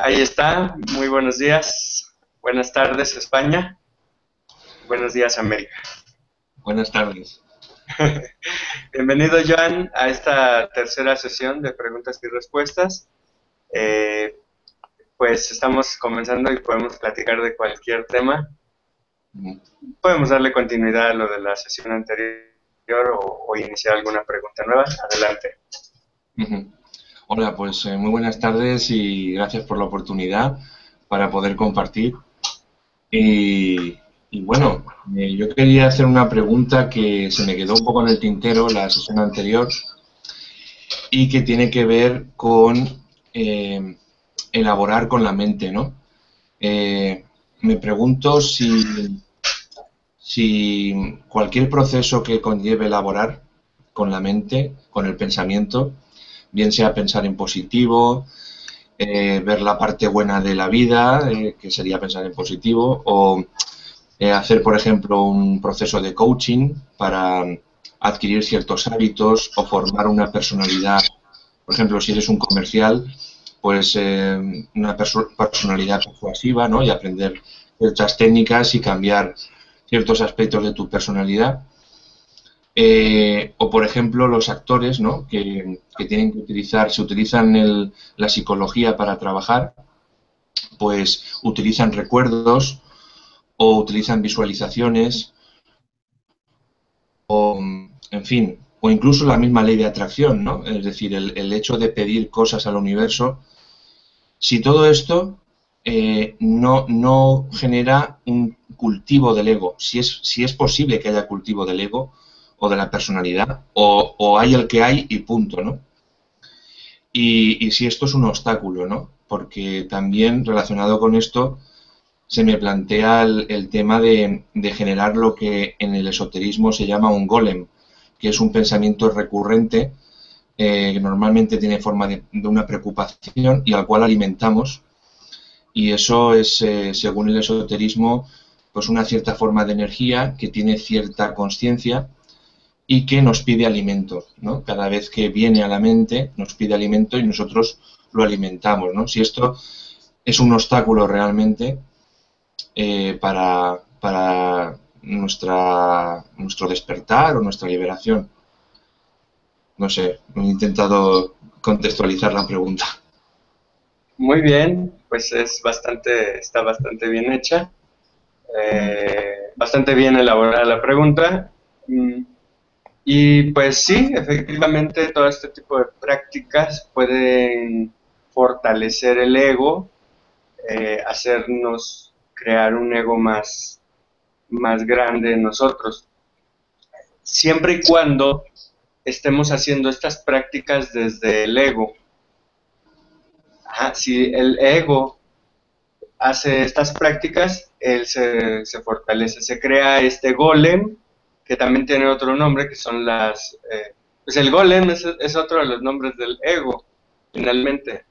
Ahí está, muy buenos días, buenas tardes España, buenos días América. Buenas tardes. Bienvenido Joan a esta tercera sesión de preguntas y respuestas. Eh, pues estamos comenzando y podemos platicar de cualquier tema. Mm. Podemos darle continuidad a lo de la sesión anterior o iniciar alguna pregunta nueva. Adelante. Ujú. Hola, pues muy buenas tardes y gracias por la oportunidad para poder compartir. Y, y bueno, yo quería hacer una pregunta que se me quedó un poco en el tintero la sesión anterior y que tiene que ver con eh, elaborar con la mente, ¿no? Me pregunto si cualquier proceso que conlleve elaborar con la mente, con el pensamiento, bien sea pensar en positivo, ver la parte buena de la vida, que sería pensar en positivo, o hacer, por ejemplo, un proceso de coaching para adquirir ciertos hábitos o formar una personalidad. Por ejemplo, si eres un comercial, pues una personalidad persuasiva, ¿no? Y aprender ciertas técnicas y cambiar ciertos aspectos de tu personalidad. O por ejemplo los actores, ¿no? Que tienen que utilizar, se utilizan la psicología para trabajar, pues utilizan recuerdos o utilizan visualizaciones o, en fin, o incluso la misma ley de atracción, ¿no? Es decir, el hecho de pedir cosas al universo. Si todo esto no genera un cultivo del ego, si es posible que haya cultivo del ego o de la personalidad, o hay el que hay y punto, ¿no? Y si esto es un obstáculo, ¿no? Porque también relacionado con esto se me plantea el tema de generar lo que en el esoterismo se llama un golem, que es un pensamiento recurrente que normalmente tiene forma de una preocupación y al cual alimentamos, y eso es, según el esoterismo, pues una cierta forma de energía que tiene cierta conciencia y que nos pide alimento, ¿no? Cada vez que viene a la mente nos pide alimento y nosotros lo alimentamos, ¿no? Si esto es un obstáculo realmente para nuestro despertar o nuestra liberación. No sé, he intentado contextualizar la pregunta. Muy bien, pues está bastante bien hecha, bastante bien elaborada la pregunta. Y pues sí, efectivamente, todo este tipo de prácticas pueden fortalecer el ego, hacernos crear un ego más grande en nosotros, siempre y cuando estemos haciendo estas prácticas desde el ego. Ajá, si el ego hace estas prácticas, él se fortalece, se crea este golem, que también tiene otro nombre, que son pues el golem es otro de los nombres del ego, finalmente.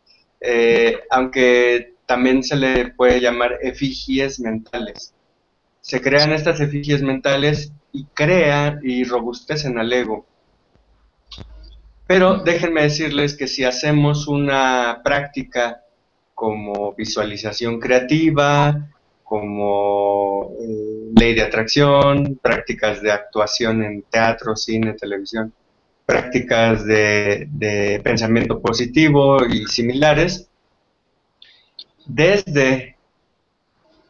Aunque también se le puede llamar efigies mentales. Se crean estas efigies mentales y crean y robustecen al ego. Pero déjenme decirles que si hacemos una práctica como visualización creativa, como ley de atracción, prácticas de actuación en teatro, cine, televisión, prácticas de pensamiento positivo y similares, desde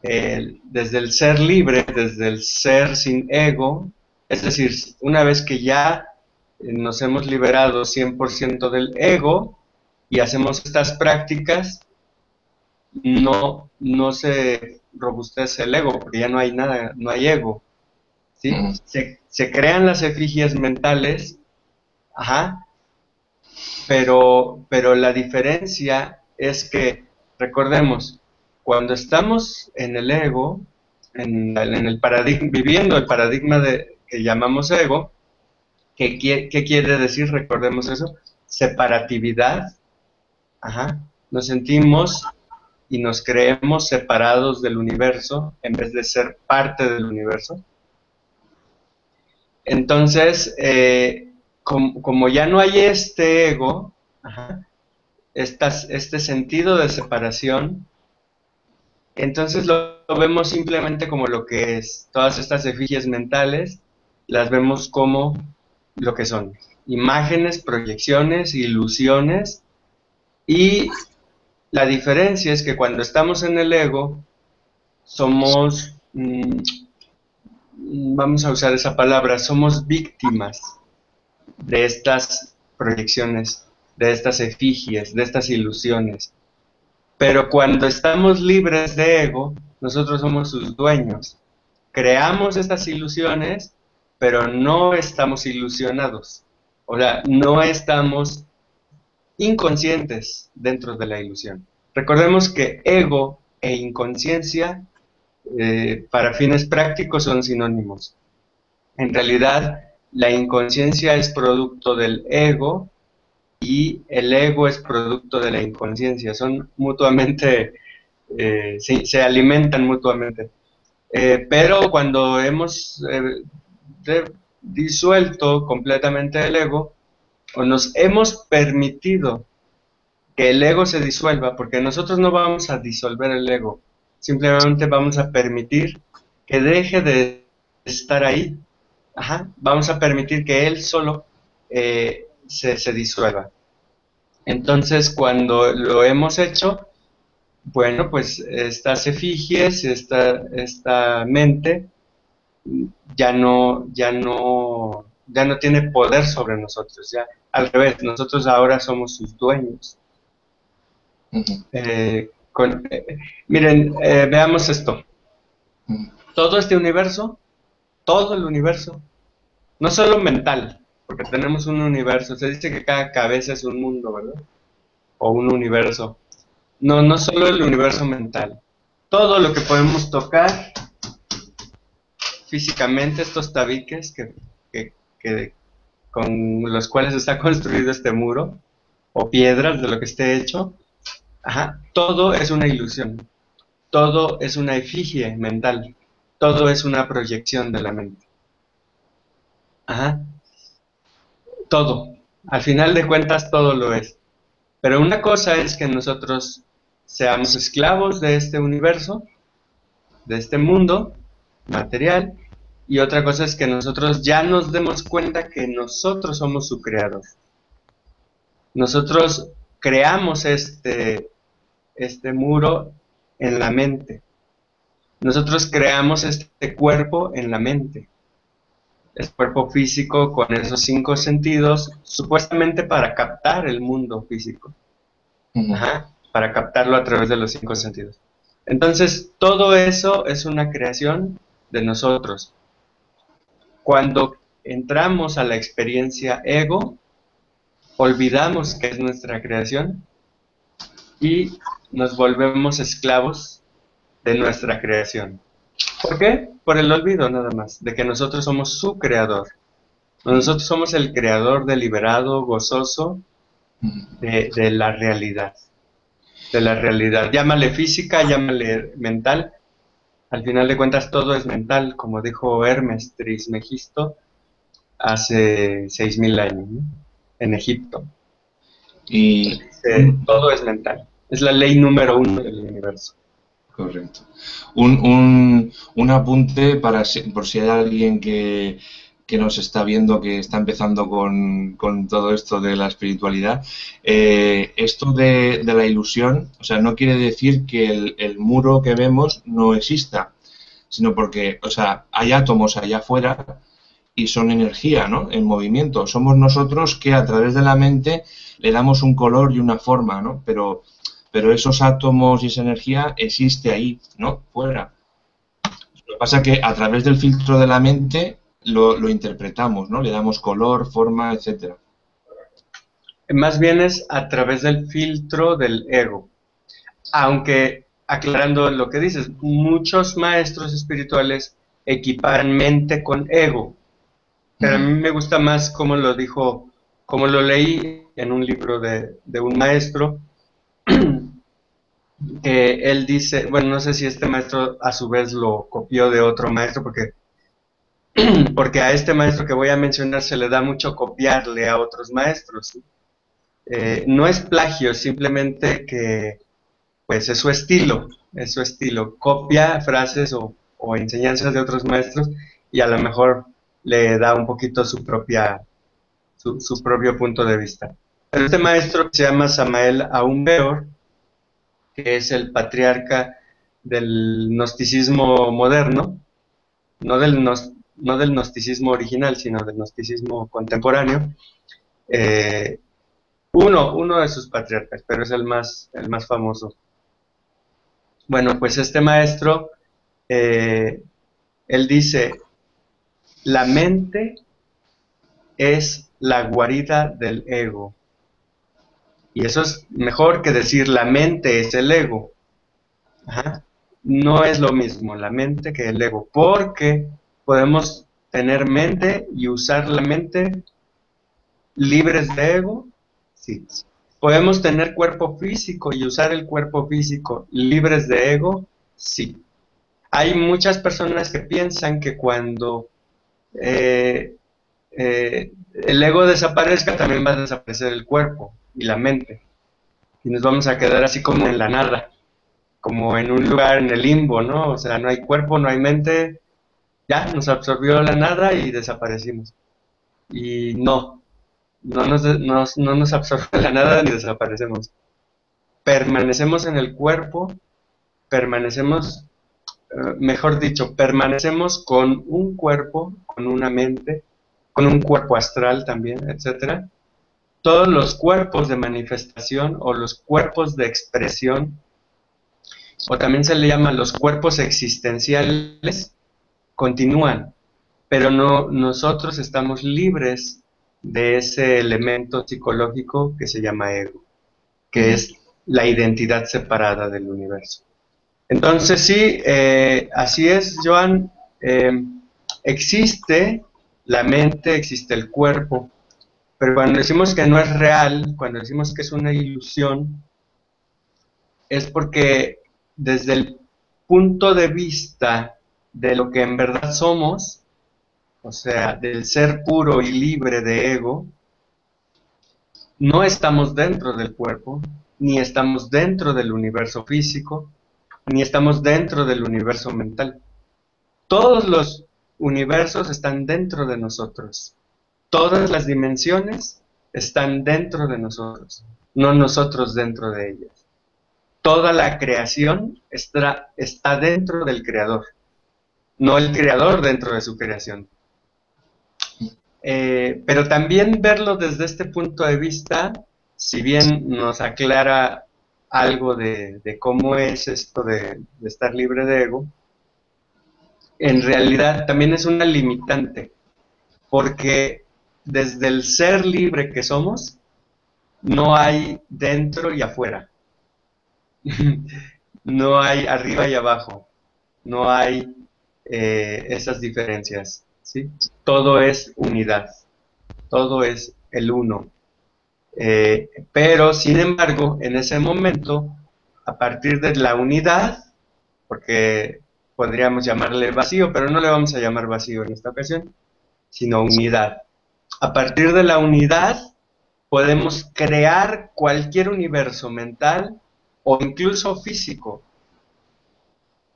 desde el ser libre, desde el ser sin ego, es decir, una vez que ya nos hemos liberado 100% del ego y hacemos estas prácticas, no se robustece el ego, porque ya no hay nada, no hay ego, ¿sí? Se crean las efigies mentales, ajá, pero la diferencia es que, recordemos, cuando estamos en el ego, en el paradigma, viviendo el paradigma que llamamos ego, ¿qué quiere decir? Recordemos eso, separatividad, ajá, nos sentimos y nos creemos separados del universo en vez de ser parte del universo. Entonces, como ya no hay este ego, ajá, este sentido de separación, entonces lo vemos simplemente como lo que es. Todas estas efigies mentales las vemos como lo que son: imágenes, proyecciones, ilusiones. Y la diferencia es que cuando estamos en el ego, somos, vamos a usar esa palabra, somos víctimas de estas proyecciones, de estas efigies, de estas ilusiones. Pero cuando estamos libres de ego, nosotros somos sus dueños. Creamos estas ilusiones, pero no estamos ilusionados. O sea, no estamos inconscientes dentro de la ilusión. Recordemos que ego e inconsciencia, para fines prácticos, son sinónimos. En realidad, la inconsciencia es producto del ego y el ego es producto de la inconsciencia. Son mutuamente, se alimentan mutuamente. Pero cuando hemos disuelto completamente el ego, o nos hemos permitido que el ego se disuelva, porque nosotros no vamos a disolver el ego, simplemente vamos a permitir que deje de estar ahí. Ajá, vamos a permitir que él solo se disuelva. Entonces, cuando lo hemos hecho, bueno, pues estas efigies, esta mente, ya no tiene poder sobre nosotros. Ya, al revés, nosotros ahora somos sus dueños. Ujú, Miren, veamos esto. ujú. Todo este universo, todo el universo, no solo mental, porque tenemos un universo, se dice que cada cabeza es un mundo, ¿verdad? O un universo. No, no solo el universo mental. Todo lo que podemos tocar físicamente, estos tabiques que con los cuales está construido este muro, o piedras de lo que esté hecho, ajá, todo es una ilusión. Todo es una efigie mental. Todo es una proyección de la mente. Ajá. Todo. Al final de cuentas, todo lo es. Pero una cosa es que nosotros seamos esclavos de este universo, de este mundo material, y otra cosa es que nosotros ya nos demos cuenta que nosotros somos su creador. Nosotros creamos este muro en la mente. Nosotros creamos este cuerpo en la mente. El cuerpo físico con esos 5 sentidos, supuestamente para captar el mundo físico. Ujú. Ajá, para captarlo a través de los 5 sentidos. Entonces, todo eso es una creación de nosotros. Cuando entramos a la experiencia ego, olvidamos que es nuestra creación y nos volvemos esclavos de nuestra creación. ¿Por qué? Por el olvido nada más, de que nosotros somos su creador. Nosotros somos el creador deliberado, gozoso de la realidad. De la realidad. Llámale física, llámale mental. Al final de cuentas todo es mental, como dijo Hermes Trismegisto hace 6000 años, ¿no? En Egipto. Y Todo es mental. Es la ley número 1 del universo. correcto. Un apunte por si hay alguien que nos está viendo, que está empezando con todo esto de la espiritualidad. Esto de la ilusión, o sea, no quiere decir que el muro que vemos no exista, sino porque, o sea, hay átomos allá afuera y son energía, ¿no? En movimiento. Somos nosotros que a través de la mente le damos un color y una forma, ¿no? Pero esos átomos y esa energía existe ahí, ¿no? Fuera. Lo que pasa es que a través del filtro de la mente lo interpretamos, ¿no? Le damos color, forma, etcétera. Más bien es a través del filtro del ego. Aunque, aclarando lo que dices, muchos maestros espirituales equiparan mente con ego. Pero a mí me gusta más cómo lo dijo, como lo leí en un libro de un maestro, que él dice, bueno, no sé si este maestro a su vez lo copió de otro maestro, porque a este maestro que voy a mencionar se le da mucho copiarle a otros maestros. No es plagio, simplemente que pues es su estilo, copia frases o enseñanzas de otros maestros y a lo mejor le da un poquito su propio punto de vista. Pero este maestro se llama Samael Aun Weor, que es el patriarca del gnosticismo moderno, no del gnosticismo original, sino del gnosticismo contemporáneo. Eh, uno de sus patriarcas, pero es el más famoso. Bueno, pues este maestro, eh, él dice, la mente es la guarida del ego. Y eso es mejor que decir la mente es el ego. Ajá. No es lo mismo la mente que el ego, porque podemos tener mente y usar la mente libres de ego, sí. ¿Podemos tener cuerpo físico y usar el cuerpo físico libres de ego? Sí. Hay muchas personas que piensan que cuando el ego desaparezca, también va a desaparecer el cuerpo y la mente. Y nos vamos a quedar así como en la nada, como en un lugar en el limbo, ¿no? O sea, no hay cuerpo, no hay mente, ya nos absorbió la nada y desaparecimos. Y no nos absorbe la nada ni desaparecemos. Permanecemos en el cuerpo, permanecemos, mejor dicho, permanecemos con un cuerpo, con una mente, con un cuerpo astral también, etcétera. Todos los cuerpos de manifestación o los cuerpos de expresión, o también se le llama los cuerpos existenciales, continúan, pero no, nosotros estamos libres de ese elemento psicológico que se llama ego, que es la identidad separada del universo. Entonces sí, así es, Joan, eh, existe la mente, existe el cuerpo, pero cuando decimos que no es real, cuando decimos que es una ilusión, es porque desde el punto de vista de lo que en verdad somos, o sea, del ser puro y libre de ego, no estamos dentro del cuerpo, ni estamos dentro del universo físico, ni estamos dentro del universo mental. Todos los universos están dentro de nosotros. Todas las dimensiones están dentro de nosotros, no nosotros dentro de ellas. Toda la creación está dentro del creador, no el creador dentro de su creación. Pero también verlo desde este punto de vista, si bien nos aclara algo de cómo es esto de estar libre de ego, en realidad también es una limitante, porque desde el ser libre que somos, no hay dentro y afuera, no hay arriba y abajo, no hay esas diferencias, ¿sí? Todo es unidad, todo es el uno. Pero, sin embargo, en ese momento, a partir de la unidad, porque podríamos llamarle vacío, pero no le vamos a llamar vacío en esta ocasión, sino unidad. A partir de la unidad, podemos crear cualquier universo mental o incluso físico.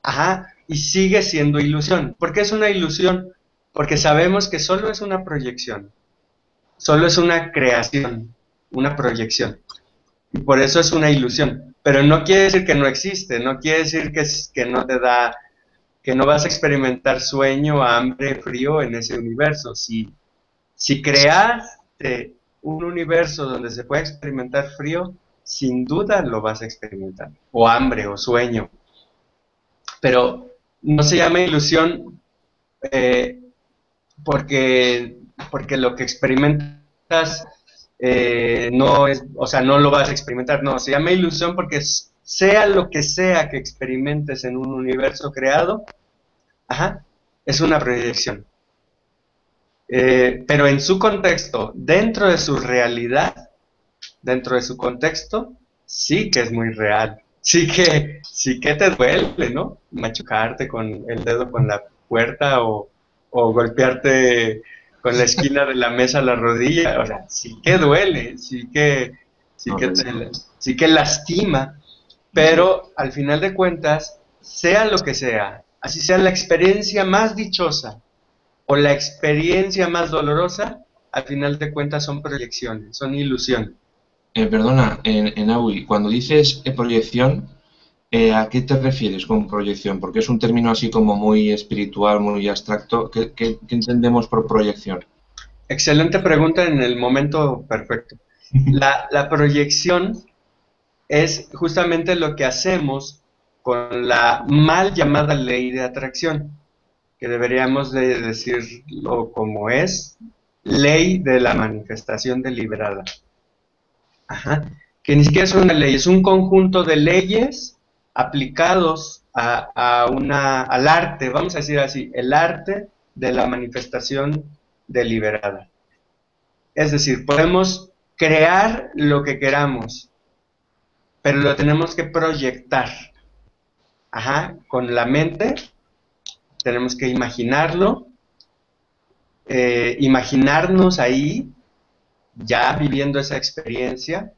Ajá, y sigue siendo ilusión. ¿Por qué es una ilusión? Porque sabemos que solo es una proyección, solo es una creación, una proyección. Y por eso es una ilusión. Pero no quiere decir que no existe, no quiere decir que no te da, que no vas a experimentar sueño, hambre, frío en ese universo. Si creaste un universo donde se puede experimentar frío, sin duda lo vas a experimentar, o hambre, o sueño. Pero no se llama ilusión eh, porque lo que experimentas no es, o sea, no lo vas a experimentar, no, se llama ilusión porque sea lo que sea que experimentes en un universo creado, ajá, es una proyección. Pero en su contexto, dentro de su realidad, dentro de su contexto, sí que es muy real. Sí que te duele, ¿no? Machucarte con el dedo con la puerta o golpearte con la esquina de la mesa la rodilla. O sea, sí que duele, sí que Horrendo. sí que lastima, pero al final de cuentas, sea lo que sea, así sea la experiencia más dichosa o la experiencia más dolorosa, al final de cuentas son proyecciones, son ilusión. Perdona, en AUI, cuando dices proyección, ¿a qué te refieres con proyección? Porque es un término así como muy espiritual, muy abstracto. ¿Qué entendemos por proyección? Excelente pregunta en el momento perfecto. La proyección es justamente lo que hacemos con la mal llamada ley de atracción, que deberíamos de decirlo como es, ley de la manifestación deliberada. Ajá. Que ni siquiera es una ley, es un conjunto de leyes aplicados al arte, vamos a decir así, el arte de la manifestación deliberada. Es decir, podemos crear lo que queramos, pero lo tenemos que proyectar. Ajá, con la mente tenemos que imaginarlo, imaginarnos ahí, ya viviendo esa experiencia,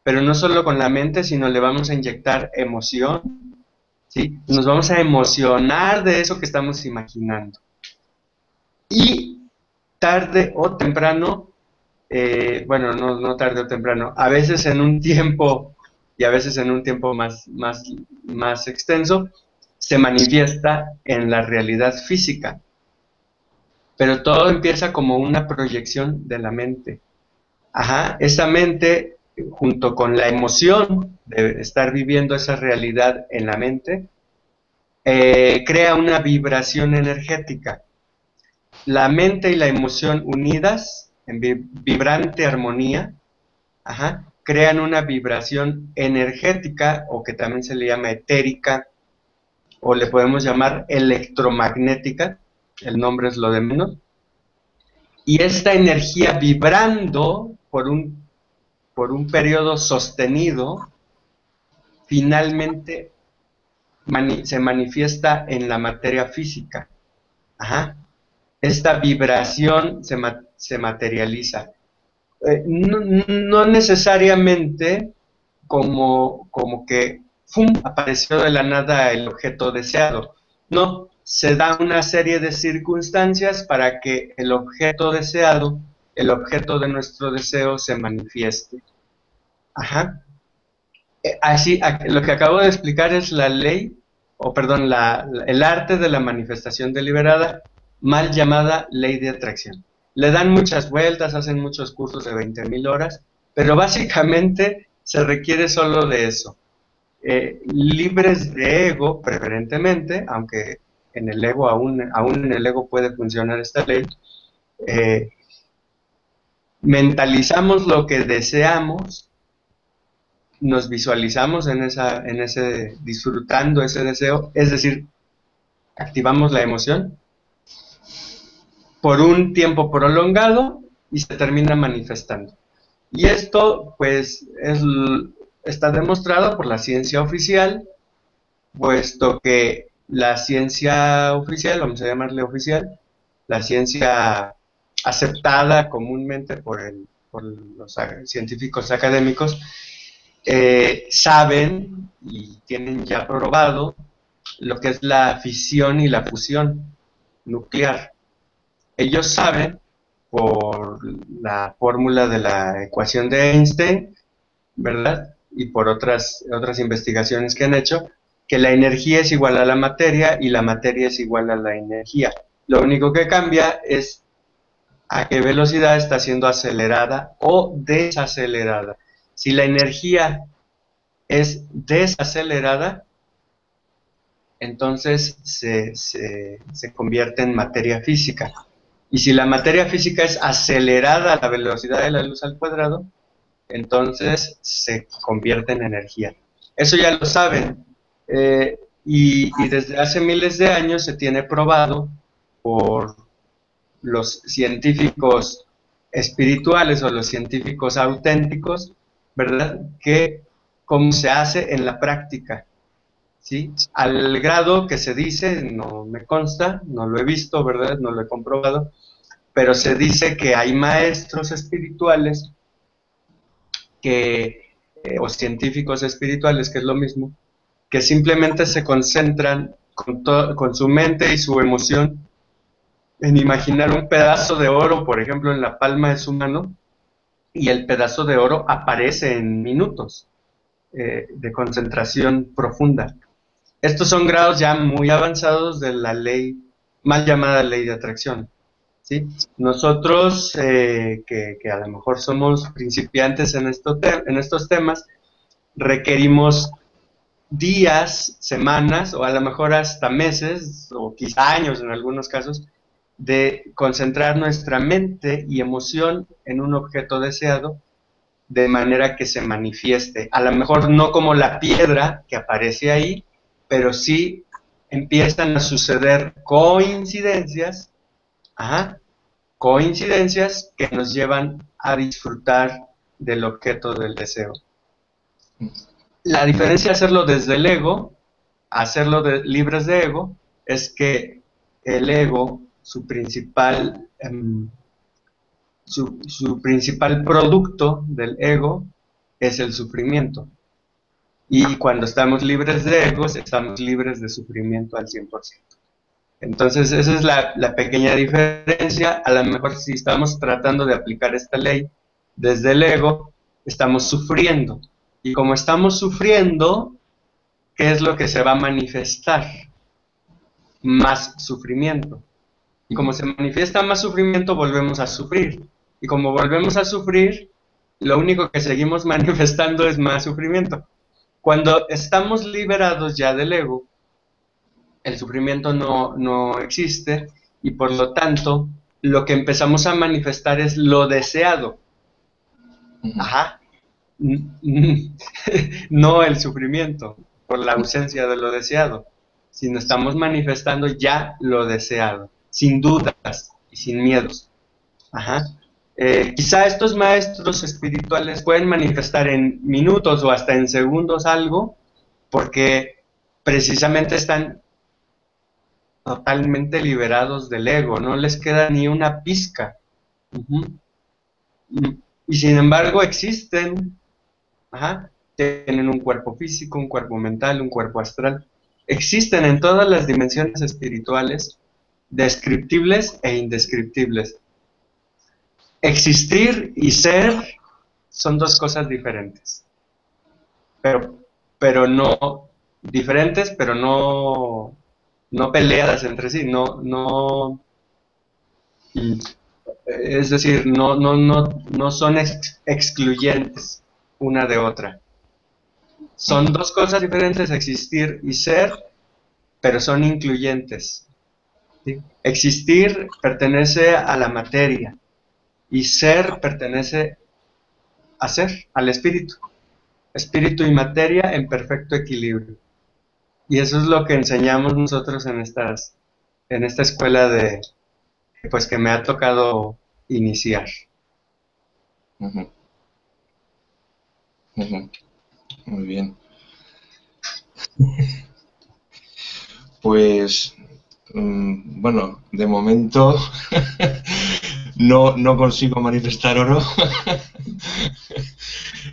pero no solo con la mente, sino le vamos a inyectar emoción, ¿sí? Nos vamos a emocionar de eso que estamos imaginando. Y tarde o temprano, bueno, no tarde o temprano, a veces en un tiempo y a veces en un tiempo más extenso, se manifiesta en la realidad física. Pero todo empieza como una proyección de la mente. Ajá, esa mente, junto con la emoción de estar viviendo esa realidad en la mente, crea una vibración energética. La mente y la emoción unidas en vibrante armonía, ajá, crean una vibración energética, o que también se le llama etérica, o le podemos llamar electromagnética, el nombre es lo de menos, y esta energía vibrando por un periodo sostenido, finalmente se manifiesta en la materia física. Ajá. Esta vibración se materializa. No necesariamente como que ¡fum!, apareció de la nada el objeto deseado. No, se da una serie de circunstancias para que el objeto deseado, el objeto de nuestro deseo, se manifieste. Ajá. Así, lo que acabo de explicar es la ley, o perdón, el arte de la manifestación deliberada, mal llamada ley de atracción. Le dan muchas vueltas, hacen muchos cursos de 20,000 horas, pero básicamente se requiere solo de eso. Libres de ego, preferentemente, aunque en el ego, aún en el ego puede funcionar esta ley, eh, mentalizamos lo que deseamos, nos visualizamos en ese, disfrutando ese deseo, es decir, activamos la emoción por un tiempo prolongado y se termina manifestando. Y esto, pues, está demostrado por la ciencia oficial, puesto que la ciencia oficial, vamos a llamarle oficial, la ciencia aceptada comúnmente por los científicos académicos, saben y tienen ya probado lo que es la fisión y la fusión nuclear. Ellos saben, por la fórmula de la ecuación de Einstein, ¿verdad? Y por otras investigaciones que han hecho, que la energía es igual a la materia y la materia es igual a la energía. Lo único que cambia es a qué velocidad está siendo acelerada o desacelerada. Si la energía es desacelerada, entonces se convierte en materia física. Y si la materia física es acelerada a la velocidad de la luz al cuadrado, entonces se convierte en energía. Eso ya lo saben. Y desde hace miles de años se tiene probado por los científicos espirituales o los científicos auténticos, ¿verdad? Que cómo se hace en la práctica, ¿sí? Al grado que se dice, no me consta, no lo he visto, ¿verdad? No lo he comprobado, pero se dice que hay maestros espirituales o científicos espirituales, que es lo mismo, que simplemente se concentran con su mente y su emoción en imaginar un pedazo de oro, por ejemplo, en la palma de su mano, y el pedazo de oro aparece en minutos de concentración profunda. Estos son grados ya muy avanzados de la ley, mal llamada ley de atracción, ¿sí? Nosotros, que a lo mejor somos principiantes en estos temas, requerimos días, semanas o a lo mejor hasta meses o quizá años en algunos casos de concentrar nuestra mente y emoción en un objeto deseado de manera que se manifieste. A lo mejor no como la piedra que aparece ahí, pero sí empiezan a suceder coincidencias, coincidencias que nos llevan a disfrutar del objeto del deseo. La diferencia de hacerlo desde el ego, hacerlo libres de ego, es que el ego, su principal producto del ego es el sufrimiento. Y cuando estamos libres de egos, estamos libres de sufrimiento al 100%. Entonces, esa es la pequeña diferencia. A lo mejor si estamos tratando de aplicar esta ley desde el ego, estamos sufriendo. Y como estamos sufriendo, ¿qué es lo que se va a manifestar? Más sufrimiento. Y como se manifiesta más sufrimiento, volvemos a sufrir. Y como volvemos a sufrir, lo único que seguimos manifestando es más sufrimiento. Cuando estamos liberados ya del ego, el sufrimiento no existe y por lo tanto lo que empezamos a manifestar es lo deseado. No el sufrimiento por la ausencia de lo deseado, sino estamos manifestando ya lo deseado, sin dudas y sin miedos. Quizá estos maestros espirituales pueden manifestar en minutos o hasta en segundos algo, porque precisamente están totalmente liberados del ego, no les queda ni una pizca. Y sin embargo existen, tienen un cuerpo físico, un cuerpo mental, un cuerpo astral. Existen en todas las dimensiones espirituales, descriptibles e indescriptibles. Existir y ser son dos cosas diferentes, pero no diferentes, pero no peleadas entre sí, es decir, no son excluyentes una de otra. Son dos cosas diferentes, existir y ser, pero son incluyentes. ¿Sí? Existir pertenece a la materia y ser pertenece a ser, al espíritu. Espíritu y materia en perfecto equilibrio. Y eso es lo que enseñamos nosotros en esta escuela pues que me ha tocado iniciar. Muy bien. Pues, bueno, de momento no consigo manifestar oro.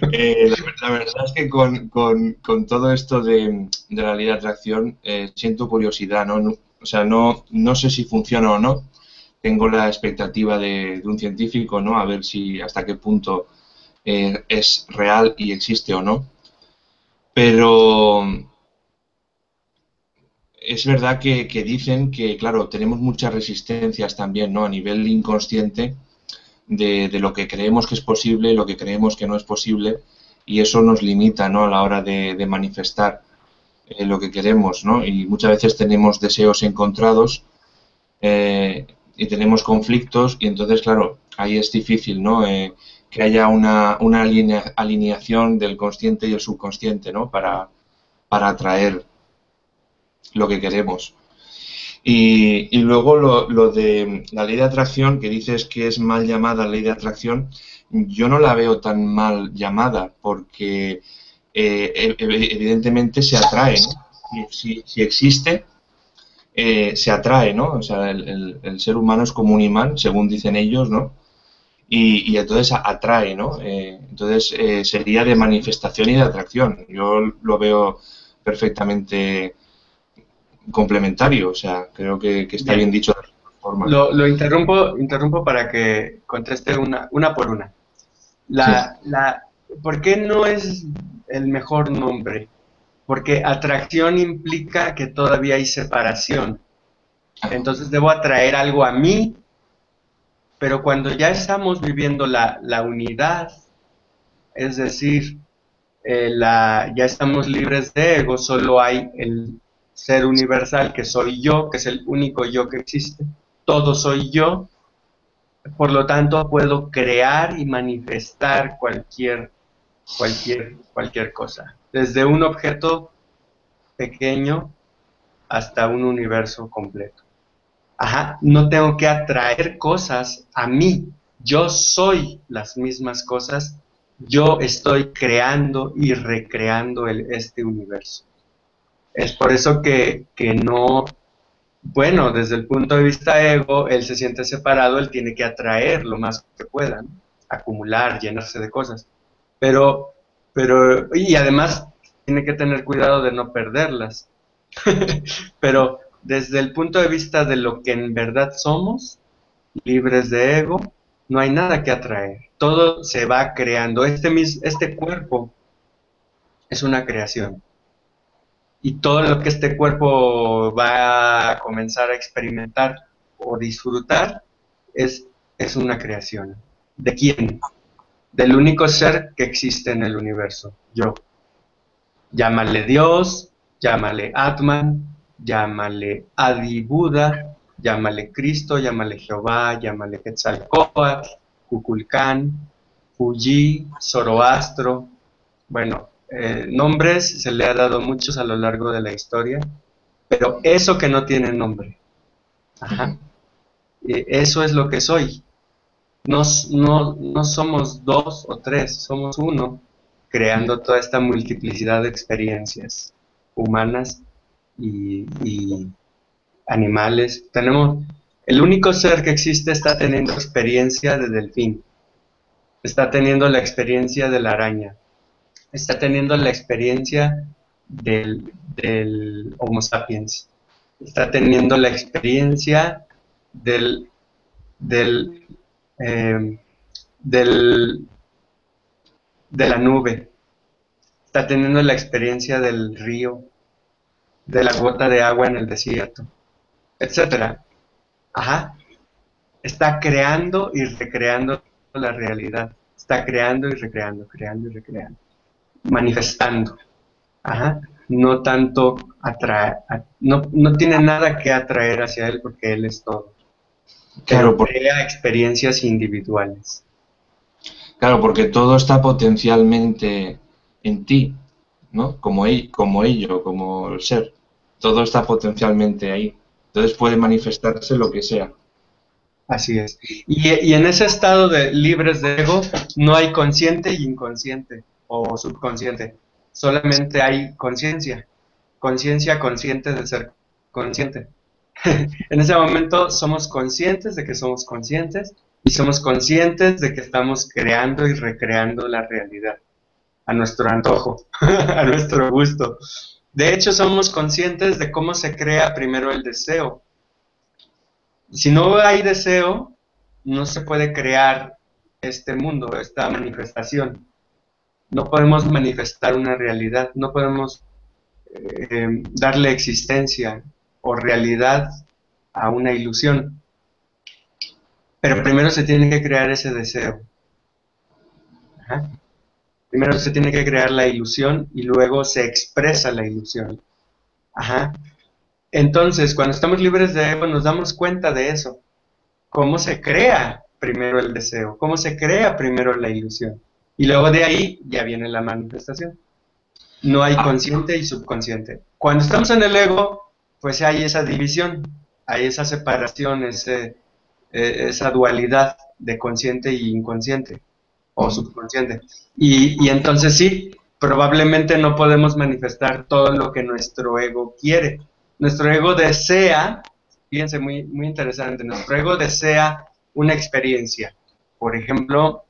La verdad es que con todo esto de la ley de atracción siento curiosidad, ¿no? O sea, no sé si funciona o no. Tengo la expectativa de un científico, ¿no? A ver si hasta qué punto es real y existe o no. Pero es verdad que dicen que, claro, tenemos muchas resistencias también, ¿no? A nivel inconsciente de lo que creemos que es posible, lo que creemos que no es posible, y eso nos limita, ¿no? A la hora de manifestar lo que queremos, ¿no? Y muchas veces tenemos deseos encontrados y tenemos conflictos, y entonces, claro, ahí es difícil, ¿no? Que haya una alineación del consciente y el subconsciente, ¿no? Para atraer lo que queremos. Y luego lo de la ley de atracción, que dices que es mal llamada ley de atracción, yo no la veo tan mal llamada, porque evidentemente se atrae, ¿no? Si existe, se atrae, ¿no? O sea, el ser humano es como un imán, según dicen ellos, ¿no? y entonces atrae, ¿no? Entonces sería de manifestación y de atracción. Yo lo veo perfectamente complementario, o sea, creo que está bien Bien, dicho de esta forma. lo interrumpo para que conteste una por una. Sí. ¿Por qué no es el mejor nombre? Porque atracción implica que todavía hay separación. Ah, Entonces debo atraer algo a mí, pero cuando ya estamos viviendo la unidad, es decir, ya estamos libres de ego, solo hay el ser universal que soy yo, que es el único yo que existe, todo soy yo, por lo tanto puedo crear y manifestar cualquier cosa, desde un objeto pequeño hasta un universo completo. Ajá, no tengo que atraer cosas a mí, yo soy las mismas cosas, yo estoy creando y recreando este universo. Es por eso que no, bueno, desde el punto de vista ego, él se siente separado, él tiene que atraer lo más que pueda, ¿no? Acumular, llenarse de cosas. Pero, y además tiene que tener cuidado de no perderlas. Pero desde el punto de vista de lo que en verdad somos, libres de ego, no hay nada que atraer. Todo se va creando. Este cuerpo es una creación. Y todo lo que este cuerpo va a comenzar a experimentar o disfrutar es, es una creación. ¿De quién? Del único ser que existe en el universo, yo. Llámale Dios, llámale Atman, llámale Adi Buda, llámale Cristo, llámale Jehová, llámale Quetzalcóatl, Kukulcán, Fuji, Zoroastro. Bueno, nombres se le ha dado muchos a lo largo de la historia, pero eso que no tiene nombre, ajá, ujú. eso es lo que soy. No somos dos o tres, somos uno, creando toda esta multiplicidad de experiencias humanas y animales. El único ser que existe está teniendo experiencia de delfín, está teniendo la experiencia de la araña, está teniendo la experiencia del Homo sapiens, está teniendo la experiencia del, del, eh, del, de la nube, está teniendo la experiencia del río, de la gota de agua en el desierto, etcétera. Ajá, está creando y recreando la realidad, está creando y recreando, manifestando. Ajá, no tanto no tiene nada que atraer hacia él porque él es todo, Claro, pero crea experiencias individuales. claro, porque todo está potencialmente en ti, ¿no? Como ello, como el ser. Todo está potencialmente ahí. Entonces puede manifestarse lo que sea. Así es. Y en ese estado de libres de ego no hay consciente y inconsciente o subconsciente, solamente hay conciencia, conciencia consciente de ser consciente. En ese momento somos conscientes de que somos conscientes y somos conscientes de que estamos creando y recreando la realidad a nuestro antojo, a nuestro gusto. De hecho, somos conscientes de cómo se crea primero el deseo. Si no hay deseo, no se puede crear este mundo, esta manifestación. No podemos manifestar una realidad, no podemos darle existencia o realidad a una ilusión. Pero primero se tiene que crear ese deseo. Ajá. Primero se tiene que crear la ilusión y luego se expresa la ilusión. Ajá. Entonces, cuando estamos libres de ego, nos damos cuenta de eso. Cómo se crea primero el deseo, cómo se crea primero la ilusión. Y luego de ahí ya viene la manifestación. No hay Ah, consciente y subconsciente. Cuando estamos en el ego, pues hay esa división, hay esa separación, esa dualidad de consciente y inconsciente o ujú. subconsciente. Y entonces sí, probablemente no podemos manifestar todo lo que nuestro ego quiere. Nuestro ego desea, fíjense, muy, muy interesante, nuestro ego desea una experiencia. Por ejemplo,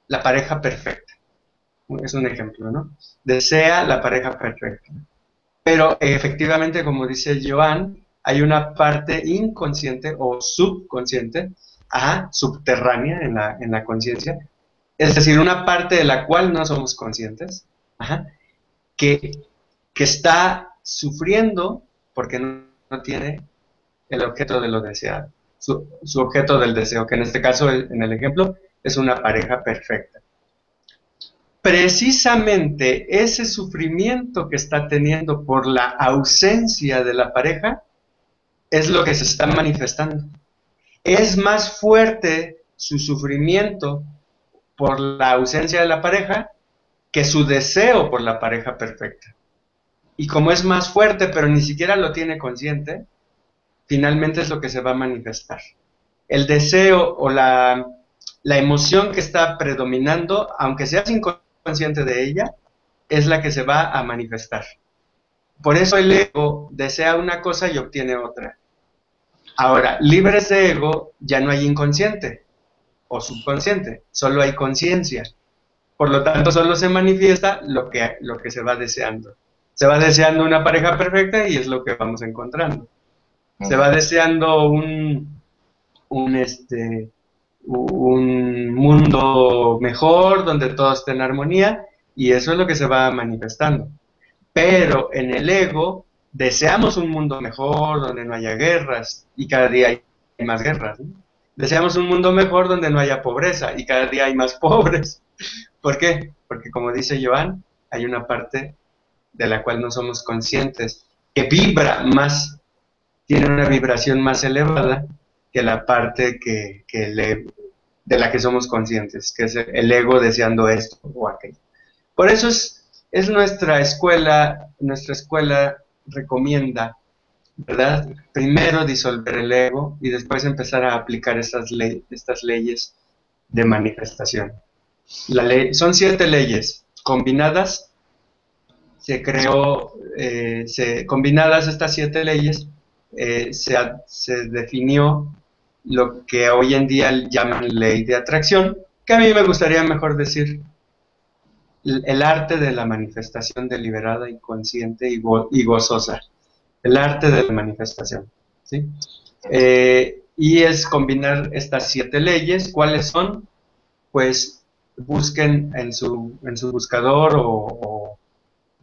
la pareja perfecta. Es un ejemplo, ¿no? Desea la pareja perfecta. Pero efectivamente, como dice Joan, hay una parte inconsciente o subconsciente, subterránea en la conciencia, es decir, una parte de la cual no somos conscientes, ajá, que, que está sufriendo porque no tiene el objeto de lo deseado, su objeto del deseo, que en este caso, en el ejemplo, es una pareja perfecta. Precisamente ese sufrimiento que está teniendo por la ausencia de la pareja es lo que se está manifestando. Es más fuerte su sufrimiento por la ausencia de la pareja que su deseo por la pareja perfecta. Y como es más fuerte, pero ni siquiera lo tiene consciente, finalmente es lo que se va a manifestar. El deseo o la emoción que está predominando, aunque seas inconsciente de ella, es la que se va a manifestar. Por eso el ego desea una cosa y obtiene otra. Ahora, libres de ego, ya no hay inconsciente o subconsciente, solo hay conciencia. Por lo tanto, solo se manifiesta lo que se va deseando. Se va deseando una pareja perfecta y es lo que vamos encontrando. Se va deseando un mundo mejor, donde todo esté en armonía, y eso es lo que se va manifestando. Pero en el ego deseamos un mundo mejor, donde no haya guerras, y cada día hay más guerras, ¿no? Deseamos un mundo mejor donde no haya pobreza, y cada día hay más pobres. ¿Por qué? Porque como dice Joan, hay una parte de la cual no somos conscientes, que vibra más, tiene una vibración más elevada que la parte de la que somos conscientes, que es el ego deseando esto o aquello. Por eso es nuestra escuela recomienda, ¿verdad? Primero disolver el ego y después empezar a aplicar estas leyes de manifestación. Son 7 leyes combinadas. Combinadas estas 7 leyes, se definió lo que hoy en día llaman ley de atracción, que a mí me gustaría mejor decir el arte de la manifestación deliberada, inconsciente y gozosa. El arte de la manifestación, ¿sí? Y es combinar estas 7 leyes. ¿Cuáles son? Pues busquen en su buscador o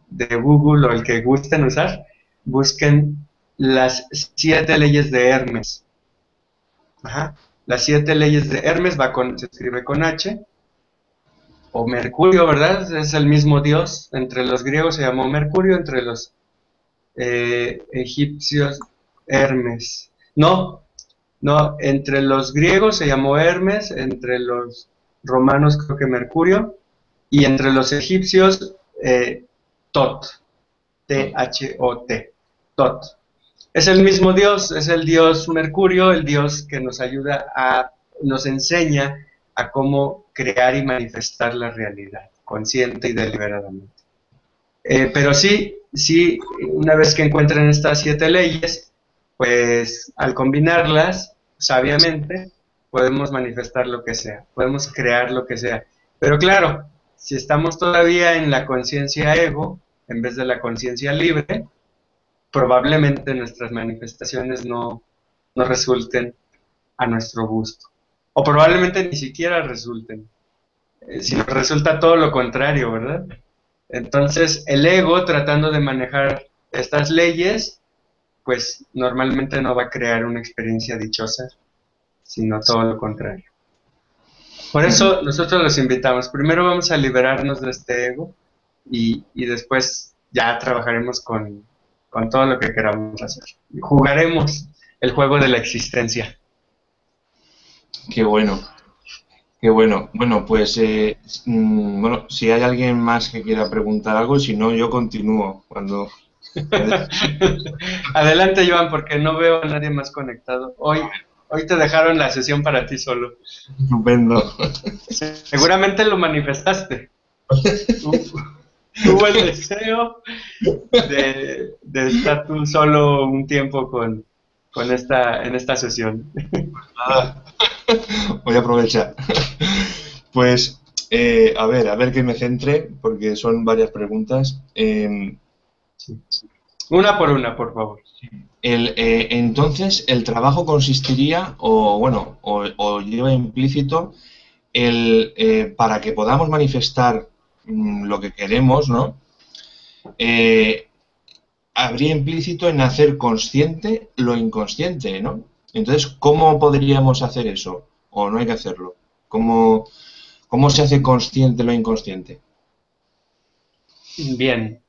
de Google o el que gusten usar, busquen las 7 leyes de Hermes. Ajá. Las 7 leyes de Hermes se escribe con H, o Mercurio, ¿verdad? Es el mismo dios. Entre los griegos se llamó Mercurio, entre los egipcios Hermes. No, entre los griegos se llamó Hermes, entre los romanos creo que Mercurio, y entre los egipcios Tot, T-H-O-T, Tot. Es el mismo dios, es el dios Mercurio, el dios que nos nos enseña a cómo crear y manifestar la realidad, consciente y deliberadamente. Pero sí, una vez que encuentren estas 7 leyes, pues al combinarlas sabiamente, podemos manifestar lo que sea, podemos crear lo que sea. Pero claro, si estamos todavía en la conciencia ego, en vez de la conciencia libre, probablemente nuestras manifestaciones no resulten a nuestro gusto. O probablemente ni siquiera resulten, sino resulta todo lo contrario, ¿verdad? Entonces, el ego, tratando de manejar estas leyes, pues normalmente no va a crear una experiencia dichosa, sino todo lo contrario. Por eso nosotros los invitamos. Primero vamos a liberarnos de este ego y después ya trabajaremos con todo lo que queramos hacer. Jugaremos el juego de la existencia. Qué bueno. Qué bueno. Bueno, pues bueno, si hay alguien más que quiera preguntar algo, si no, yo continúo cuando... Adelante, Joan, porque no veo a nadie más conectado. Hoy te dejaron la sesión para ti solo. Estupendo. Seguramente lo manifestaste. Tuvo el deseo de estar tú solo un tiempo en esta sesión. Voy a aprovechar. Pues, a ver que me centre, porque son varias preguntas. Sí. Una por una, por favor. Entonces, el trabajo consistiría, o bueno, o lleva implícito para que podamos manifestar lo que queremos, ¿no? Eh, Habría implícito en hacer consciente lo inconsciente, ¿no? Entonces, ¿cómo podríamos hacer eso? ¿O no hay que hacerlo? ¿Cómo se hace consciente lo inconsciente? Bien.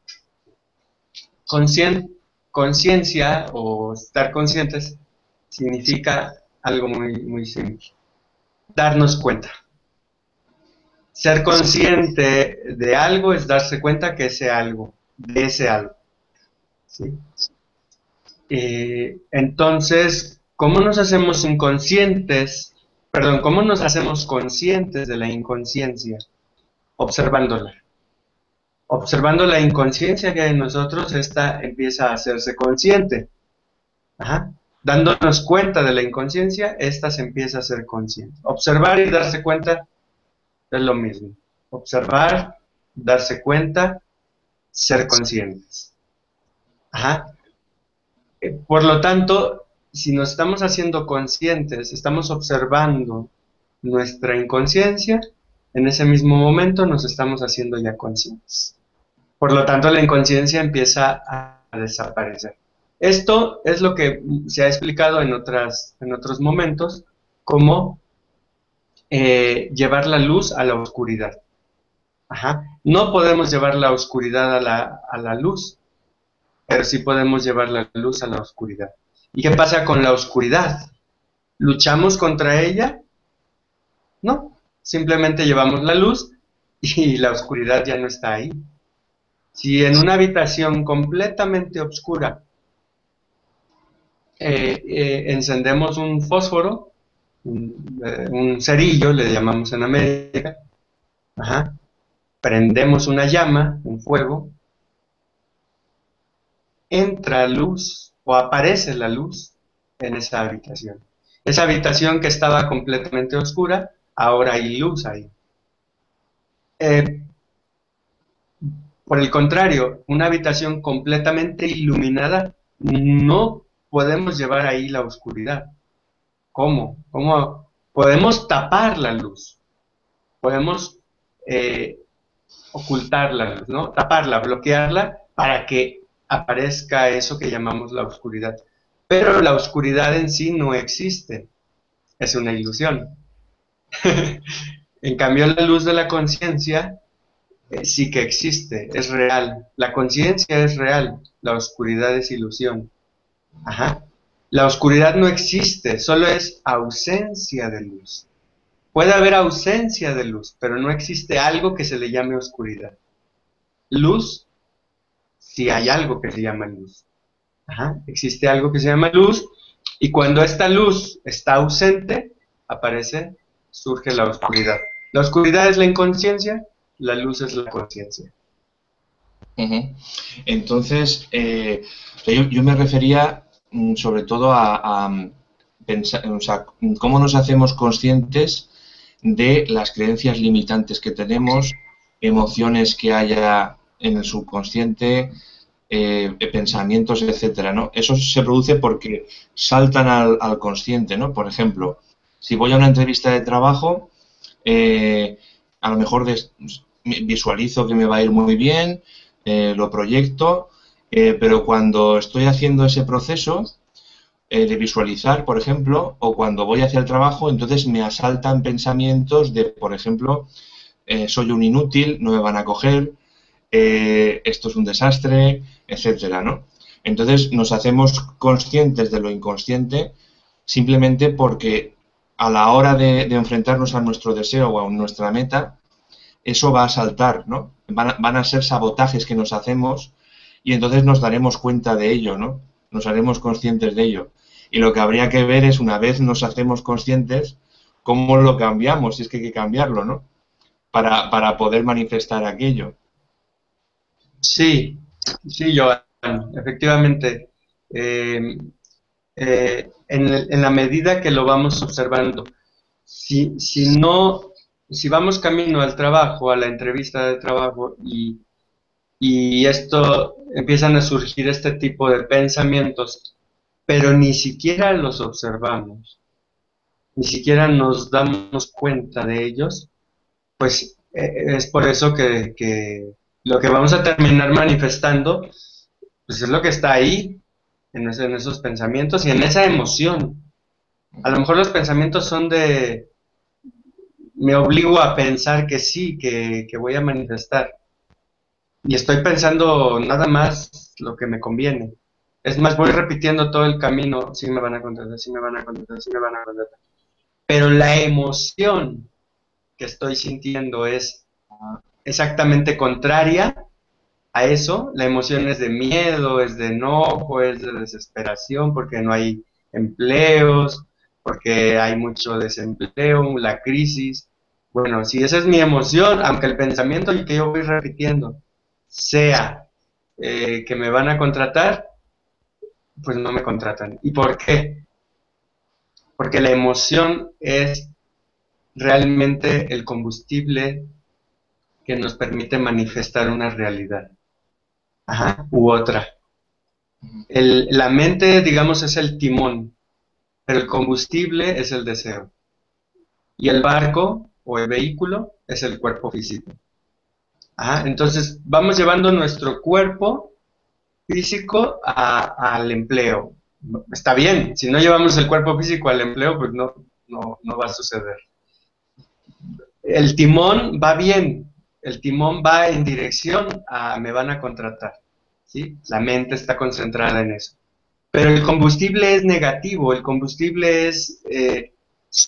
Conscien- Conciencia o estar conscientes significa algo muy, muy simple. Darnos cuenta. Ser consciente de algo es darse cuenta que ese algo, de ese algo. ¿Sí? Entonces, ¿cómo nos hacemos inconscientes? Perdón, ¿cómo nos hacemos conscientes de la inconsciencia? Observándola. Observando la inconsciencia que hay en nosotros, esta empieza a hacerse consciente. Ajá. Dándonos cuenta de la inconsciencia, esta se empieza a ser consciente. Observar y darse cuenta es lo mismo. Observar, darse cuenta, ser conscientes. Ajá. Por lo tanto, si nos estamos haciendo conscientes, estamos observando nuestra inconsciencia, en ese mismo momento nos estamos haciendo ya conscientes. Por lo tanto, la inconsciencia empieza a desaparecer. Esto es lo que se ha explicado en otros momentos como llevar la luz a la oscuridad. Ajá. No podemos llevar la oscuridad a la luz, pero sí podemos llevar la luz a la oscuridad. ¿Y qué pasa con la oscuridad? ¿Luchamos contra ella? No, simplemente llevamos la luz y la oscuridad ya no está ahí. Si en una habitación completamente oscura encendemos un fósforo, un cerillo, le llamamos en América, ajá, prendemos una llama, un fuego, entra luz o aparece la luz en esa habitación. Esa habitación que estaba completamente oscura, ahora hay luz ahí. Eh, por el contrario, una habitación completamente iluminada, no podemos llevar ahí la oscuridad. ¿Cómo? ¿Cómo? Podemos tapar la luz, podemos eh, ocultar la luz, ¿no? Taparla, bloquearla para que aparezca eso que llamamos la oscuridad. Pero la oscuridad en sí no existe, es una ilusión. En cambio, la luz de la conciencia sí que existe, es real. La conciencia es real, la oscuridad es ilusión. Ajá. La oscuridad no existe, solo es ausencia de luz. Puede haber ausencia de luz, pero no existe algo que se le llame oscuridad. Luz, si hay algo que se llama luz. Ajá. Existe algo que se llama luz, y cuando esta luz está ausente, aparece, surge la oscuridad. La oscuridad es la inconsciencia, la luz es la conciencia. Ujú. Entonces, o sea, yo me refería sobre todo a pensar, o sea, cómo nos hacemos conscientes de las creencias limitantes que tenemos, emociones que haya en el subconsciente, pensamientos, etcétera, ¿no? Eso se produce porque saltan al consciente, ¿no? Por ejemplo, si voy a una entrevista de trabajo, eh, a lo mejor visualizo que me va a ir muy bien, lo proyecto, pero cuando estoy haciendo ese proceso de visualizar, por ejemplo, o cuando voy hacia el trabajo, entonces me asaltan pensamientos de, por ejemplo, soy un inútil, no me van a coger, esto es un desastre, etcétera, ¿no? Entonces nos hacemos conscientes de lo inconsciente simplemente porque a la hora de enfrentarnos a nuestro deseo o a nuestra meta, eso va a saltar, ¿no? Van a ser sabotajes que nos hacemos y entonces nos daremos cuenta de ello, ¿no? Nos haremos conscientes de ello. Y lo que habría que ver es, una vez nos hacemos conscientes, cómo lo cambiamos, si es que hay que cambiarlo, ¿no? Para poder manifestar aquello. Sí, sí, Joan, efectivamente. Eh, en la medida que lo vamos observando. Si no, si vamos camino al trabajo, a la entrevista de trabajo, y esto empiezan a surgir este tipo de pensamientos, pero ni siquiera los observamos, ni siquiera nos damos cuenta de ellos, pues es por eso que lo que vamos a terminar manifestando, pues es lo que está ahí, en esos pensamientos y en esa emoción. A lo mejor los pensamientos son de, me obligo a pensar que sí, que voy a manifestar. Y estoy pensando nada más lo que me conviene. Es más, voy repitiendo todo el camino, sí me van a contratar, sí me van a contratar, sí me van a contratar. Pero la emoción que estoy sintiendo es exactamente contraria a eso. La emoción es de miedo, es de enojo, es de desesperación porque no hay empleos, porque hay mucho desempleo, la crisis. Bueno, si esa es mi emoción, aunque el pensamiento que yo voy repitiendo sea que me van a contratar, pues no me contratan. ¿Y por qué? Porque la emoción es realmente el combustible que nos permite manifestar una realidad, ajá, u otra. La mente, digamos, es el timón, pero el combustible es el deseo. Y el barco o el vehículo es el cuerpo físico. Ajá, entonces vamos llevando nuestro cuerpo físico al empleo. Está bien, si no llevamos el cuerpo físico al empleo, pues no va a suceder. El timón va bien, el timón va en dirección a me van a contratar, ¿sí? La mente está concentrada en eso. Pero el combustible es negativo, el combustible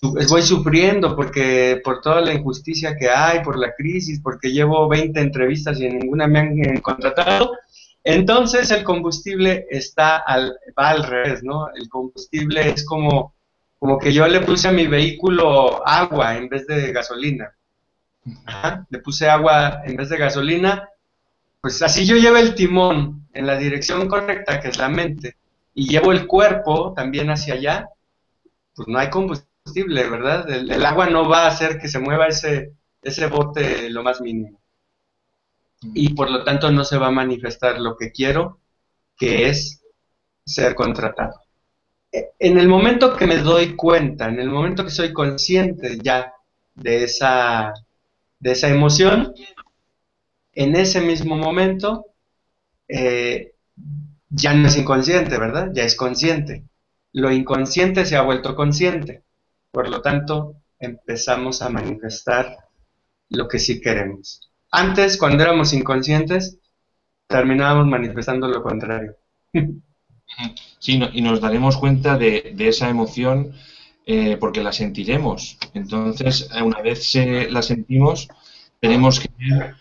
voy sufriendo porque por toda la injusticia que hay, por la crisis, porque llevo 20 entrevistas y en ninguna me han contratado. Entonces el combustible va al revés, ¿no? El combustible es como que yo le puse a mi vehículo agua en vez de gasolina. Ajá, le puse agua en vez de gasolina, pues así yo llevo el timón en la dirección correcta, que es la mente, y llevo el cuerpo también hacia allá, pues no hay combustible, ¿verdad? El agua no va a hacer que se mueva ese bote lo más mínimo. Y por lo tanto no se va a manifestar lo que quiero, que es ser contratado. En el momento que me doy cuenta, en el momento que soy consciente ya de esa emoción, en ese mismo momento eh, ya no es inconsciente, ¿verdad? Ya es consciente. Lo inconsciente se ha vuelto consciente. Por lo tanto, empezamos a manifestar lo que sí queremos. Antes, cuando éramos inconscientes, terminábamos manifestando lo contrario. Sí, y nos daremos cuenta de esa emoción porque la sentiremos. Entonces, una vez la sentimos, tenemos que ver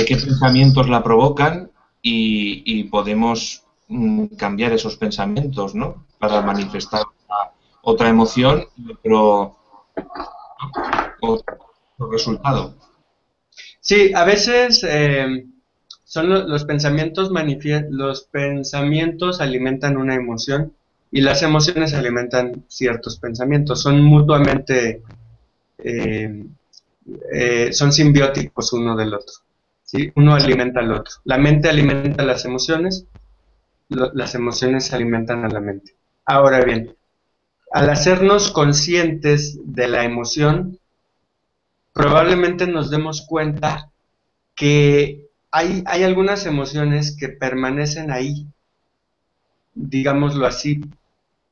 qué pensamientos la provocan y podemos cambiar esos pensamientos, ¿no? Para manifestar otra emoción y otro resultado. Sí, a veces son los pensamientos los pensamientos alimentan una emoción y las emociones alimentan ciertos pensamientos. Son mutuamente, eh, son simbióticos uno del otro. ¿Sí? Uno alimenta al otro. La mente alimenta las emociones, las emociones alimentan a la mente. Ahora bien, al hacernos conscientes de la emoción, probablemente nos demos cuenta que hay algunas emociones que permanecen ahí, digámoslo así,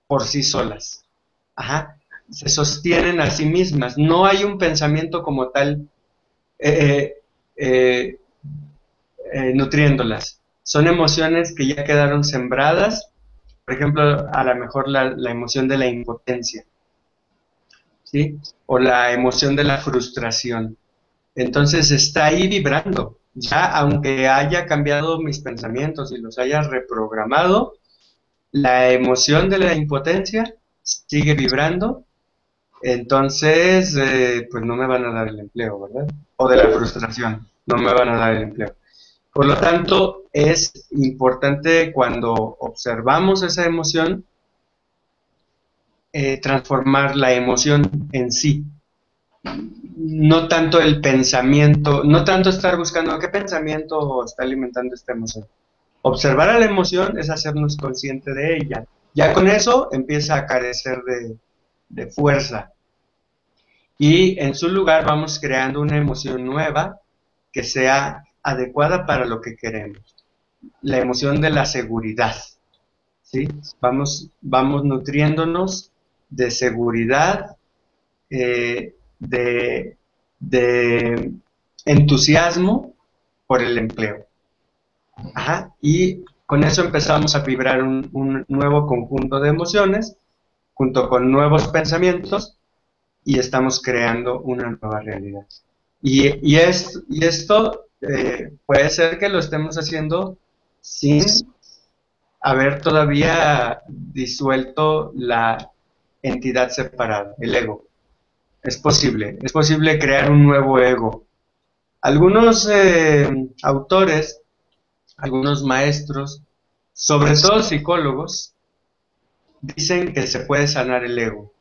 por sí solas. Ajá. Se sostienen a sí mismas. No hay un pensamiento como tal eh, eh, nutriéndolas. Son emociones que ya quedaron sembradas. Por ejemplo, a lo mejor la emoción de la impotencia, ¿sí? O la emoción de la frustración. Entonces está ahí vibrando. Ya aunque haya cambiado mis pensamientos y los haya reprogramado, la emoción de la impotencia sigue vibrando. Entonces, pues no me van a dar el empleo, ¿verdad? O de la frustración, no me van a dar el empleo. Por lo tanto, es importante cuando observamos esa emoción, transformar la emoción en sí. no tanto el pensamiento, no tanto estar buscando qué pensamiento está alimentando esta emoción. Observar a la emoción es hacernos consciente de ella. Ya con eso empieza a carecer de fuerza. Y en su lugar vamos creando una emoción nueva que sea adecuada para lo que queremos. La emoción de la seguridad, ¿sí? Vamos nutriéndonos de seguridad, de entusiasmo por el empleo. Ajá, y con eso empezamos a vibrar un nuevo conjunto de emociones junto con nuevos pensamientos y estamos creando una nueva realidad. Y esto puede ser que lo estemos haciendo sin haber todavía disuelto la entidad separada, el ego. Es posible crear un nuevo ego. Algunos autores, algunos maestros, sobre todo psicólogos, dicen que se puede sanar el ego.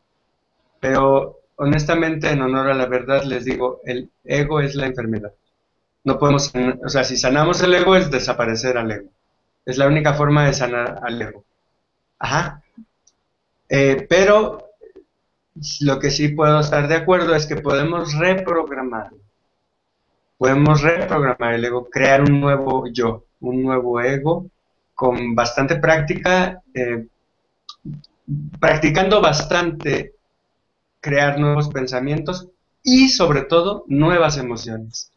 Pero honestamente, en honor a la verdad, les digo, el ego es la enfermedad. No podemos, o sea, si sanamos el ego es desaparecer al ego. Es la única forma de sanar al ego. Ajá. Pero lo que sí puedo estar de acuerdo es que podemos reprogramarlo. Podemos reprogramar el ego, crear un nuevo yo, un nuevo ego, con bastante práctica, practicando bastante crear nuevos pensamientos y sobre todo nuevas emociones.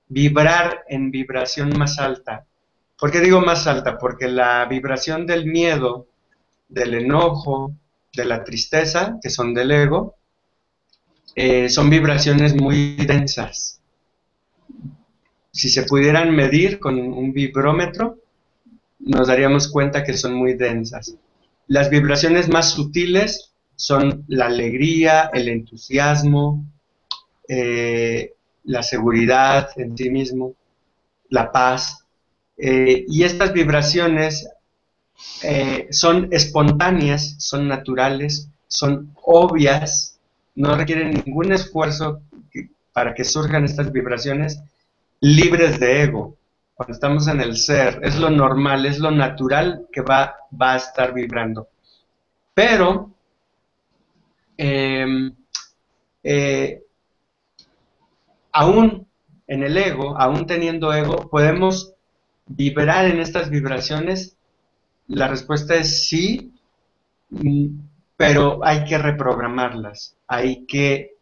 Vibrar en vibración más alta. ¿Por qué digo más alta? Porque la vibración del miedo, del enojo, de la tristeza, que son del ego, son vibraciones muy densas. Si se pudieran medir con un vibrómetro, nos daríamos cuenta que son muy densas. Las vibraciones más sutiles son la alegría, el entusiasmo, la seguridad en sí mismo, la paz. Y estas vibraciones son espontáneas, son naturales, son obvias, no requieren ningún esfuerzo para que surjan estas vibraciones libres de ego. Cuando estamos en el ser, es lo normal, es lo natural que va a estar vibrando. Pero, aún en el ego, aún teniendo ego, ¿podemos vibrar en estas vibraciones? La respuesta es sí, pero hay que reprogramarlas, hay que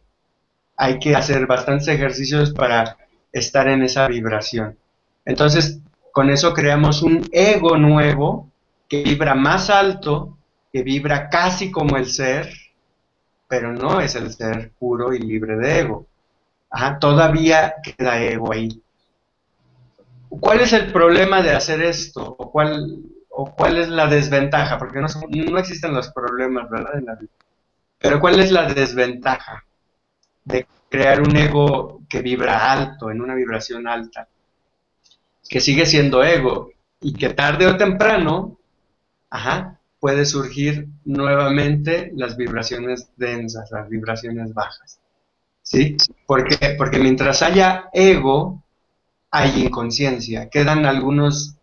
hacer bastantes ejercicios para estar en esa vibración. Entonces, con eso creamos un ego nuevo que vibra más alto, que vibra casi como el ser, pero no es el ser puro y libre de ego. Ajá, todavía queda ego ahí. ¿Cuál es el problema de hacer esto? ¿O cuál es la desventaja? Porque no existen los problemas, ¿verdad? En la vida. Pero ¿cuál es la desventaja de crear un ego que vibra alto, en una vibración alta? Que sigue siendo ego y que tarde o temprano, puede surgir nuevamente las vibraciones densas, las vibraciones bajas. ¿Sí? Porque mientras haya ego, hay inconsciencia. Quedan algunos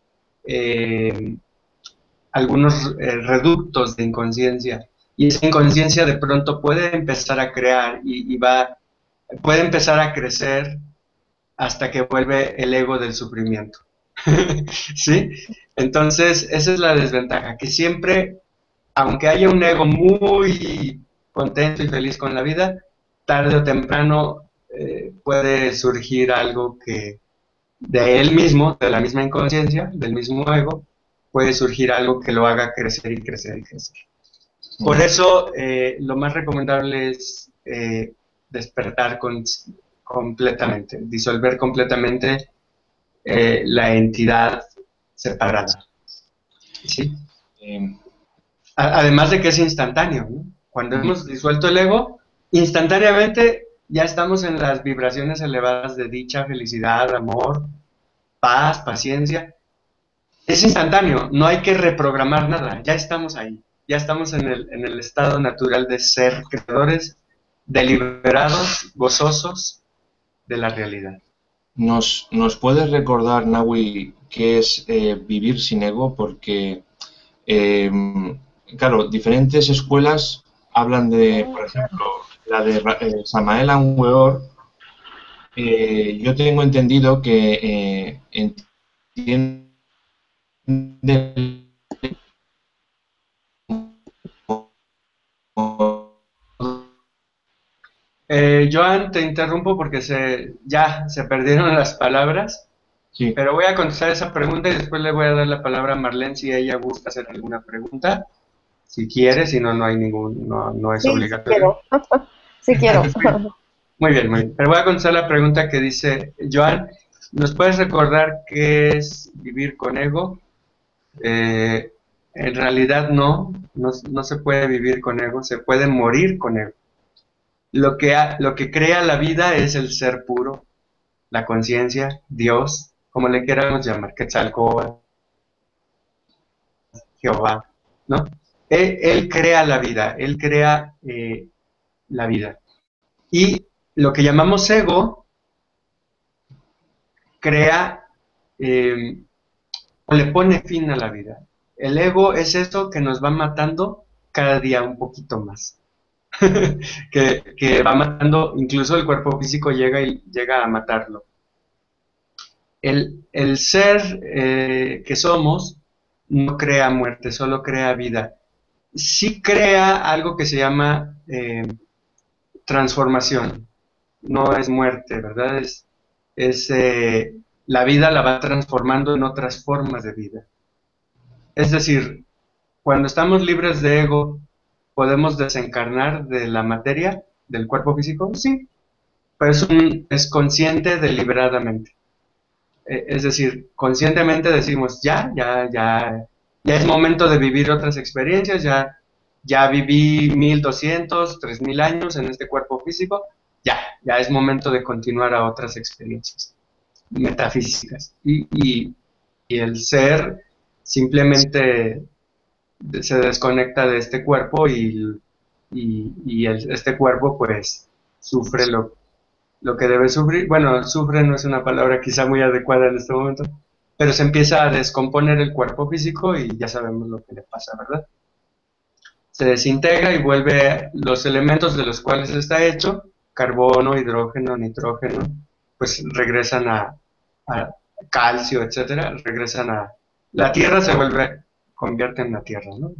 reductos de inconsciencia. Y esa inconsciencia de pronto puede empezar a crear puede empezar a crecer hasta que vuelve el ego del sufrimiento. ¿Sí? Entonces, esa es la desventaja, que siempre, aunque haya un ego muy contento y feliz con la vida, tarde o temprano puede surgir algo que de él mismo, de la misma inconsciencia, del mismo ego, puede surgir algo que lo haga crecer y crecer y crecer. Por eso, lo más recomendable es despertar completamente, disolver completamente la entidad separada. ¿Sí? Además de que es instantáneo, ¿no? Cuando hemos disuelto el ego, instantáneamente ya estamos en las vibraciones elevadas de dicha, felicidad, amor, paz, paciencia. Es instantáneo, no hay que reprogramar nada, ya estamos ahí, ya estamos en el estado natural de ser creadores deliberados, gozosos de la realidad. ¿Nos puedes recordar, Nahui, qué es vivir sin ego? Porque, claro, diferentes escuelas hablan de, por ejemplo, la de Samael Aun Weor. Yo tengo entendido que entiende Joan, te interrumpo porque ya se perdieron las palabras, sí. pero voy a contestar esa pregunta y después le voy a dar la palabra a Marlene si ella gusta hacer alguna pregunta. Si quiere, si no, no hay no es Sí, sí obligatorio. quiero. Sí quiero. Muy bien, muy bien. Pero voy a contestar la pregunta que dice Joan. ¿Nos puedes recordar qué es vivir con ego? En realidad no se puede vivir con ego, se puede morir con ego. Lo que crea la vida es el ser puro, la conciencia, Dios, como le queramos llamar, Quetzalcóatl, Jehová, ¿no? Él crea la vida, él crea la vida. Y lo que llamamos ego crea o le pone fin a la vida. El ego es eso que nos va matando cada día un poquito más. que va matando, incluso el cuerpo físico llega a matarlo. El ser que somos no crea muerte, solo crea vida. Sí crea algo que se llama transformación. No es muerte, ¿verdad? La vida la va transformando en otras formas de vida. Es decir, cuando estamos libres de ego, ¿podemos desencarnar de la materia, del cuerpo físico? Sí, pero es consciente deliberadamente. Es decir, conscientemente decimos, ya es momento de vivir otras experiencias, ya viví 1200, 3000 años en este cuerpo físico, ya es momento de continuar a otras experiencias metafísicas. Y el ser simplemente se desconecta de este cuerpo este cuerpo pues sufre lo que debe sufrir. Bueno, sufre no es una palabra quizá muy adecuada en este momento, pero se empieza a descomponer el cuerpo físico y ya sabemos lo que le pasa, ¿verdad? Se desintegra y vuelve los elementos de los cuales está hecho, carbono, hidrógeno, nitrógeno, pues regresan a calcio, etcétera, regresan a... La tierra convierte en la tierra, ¿no?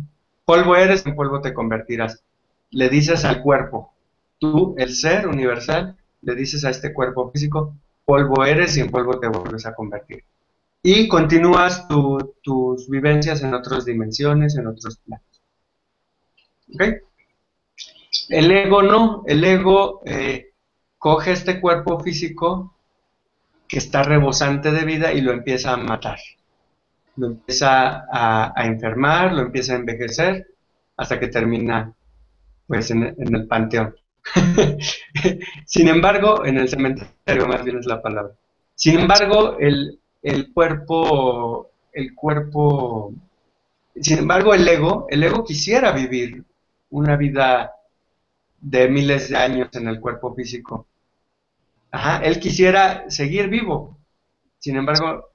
Polvo eres, en polvo te convertirás. Le dices al cuerpo, tú, el ser universal, le dices a este cuerpo físico, polvo eres y en polvo te vuelves a convertir. Y continúas tus vivencias en otras dimensiones, en otros planos. ¿Ok? El ego no, el ego coge este cuerpo físico que está rebosante de vida y lo empieza a matar. Lo empieza a enfermar, lo empieza a envejecer, hasta que termina pues en el panteón. Sin embargo, en el cementerio más bien es la palabra. Sin embargo, sin embargo, el ego quisiera vivir una vida de miles de años en el cuerpo físico. Ajá, él quisiera seguir vivo. Sin embargo,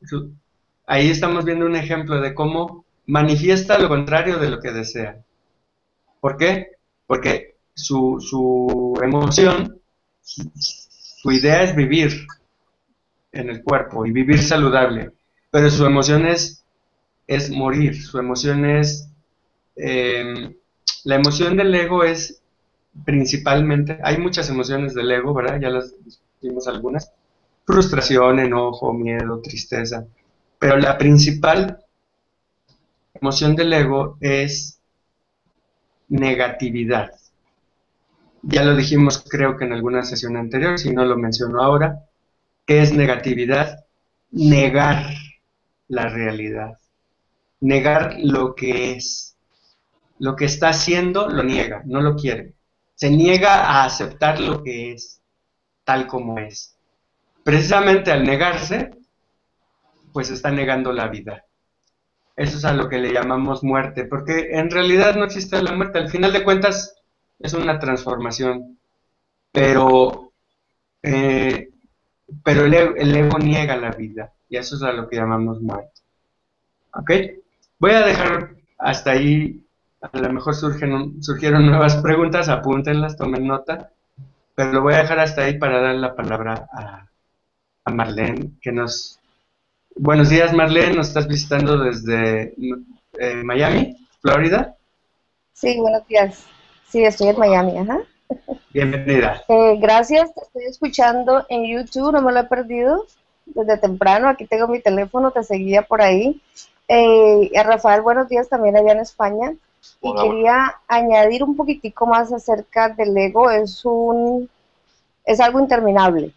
ahí estamos viendo un ejemplo de cómo manifiesta lo contrario de lo que desea. ¿Por qué? Porque su emoción, su idea es vivir en el cuerpo y vivir saludable, pero su emoción es morir, su emoción la emoción del ego es principalmente, hay muchas emociones del ego, ¿verdad? Ya las vimos algunas, frustración, enojo, miedo, tristeza, pero la principal emoción del ego es negatividad. Ya lo dijimos creo que en alguna sesión anterior, si no lo menciono ahora. ¿Qué es negatividad? Negar la realidad, negar lo que es. Lo que está haciendo lo niega, no lo quiere. Se niega a aceptar lo que es, tal como es. Precisamente al negarse, pues está negando la vida. Eso es a lo que le llamamos muerte, porque en realidad no existe la muerte. Al final de cuentas, es una transformación. pero, eh, pero el ego niega la vida, y eso es a lo que llamamos mind. ¿Ok? Voy a dejar hasta ahí, a lo mejor surgieron nuevas preguntas, apúntenlas, tomen nota, pero lo voy a dejar hasta ahí para dar la palabra a Marlene, que nos... Buenos días, Marlene, nos estás visitando desde Miami, Florida. Sí, buenos días. Sí, estoy en Miami, ajá. Bienvenida. Gracias, te estoy escuchando en YouTube, no me lo he perdido desde temprano. Aquí tengo mi teléfono, te seguía por ahí. A Rafael, buenos días también allá en España. Y Hola, quería añadir un poquitico más acerca del ego. Es algo interminable.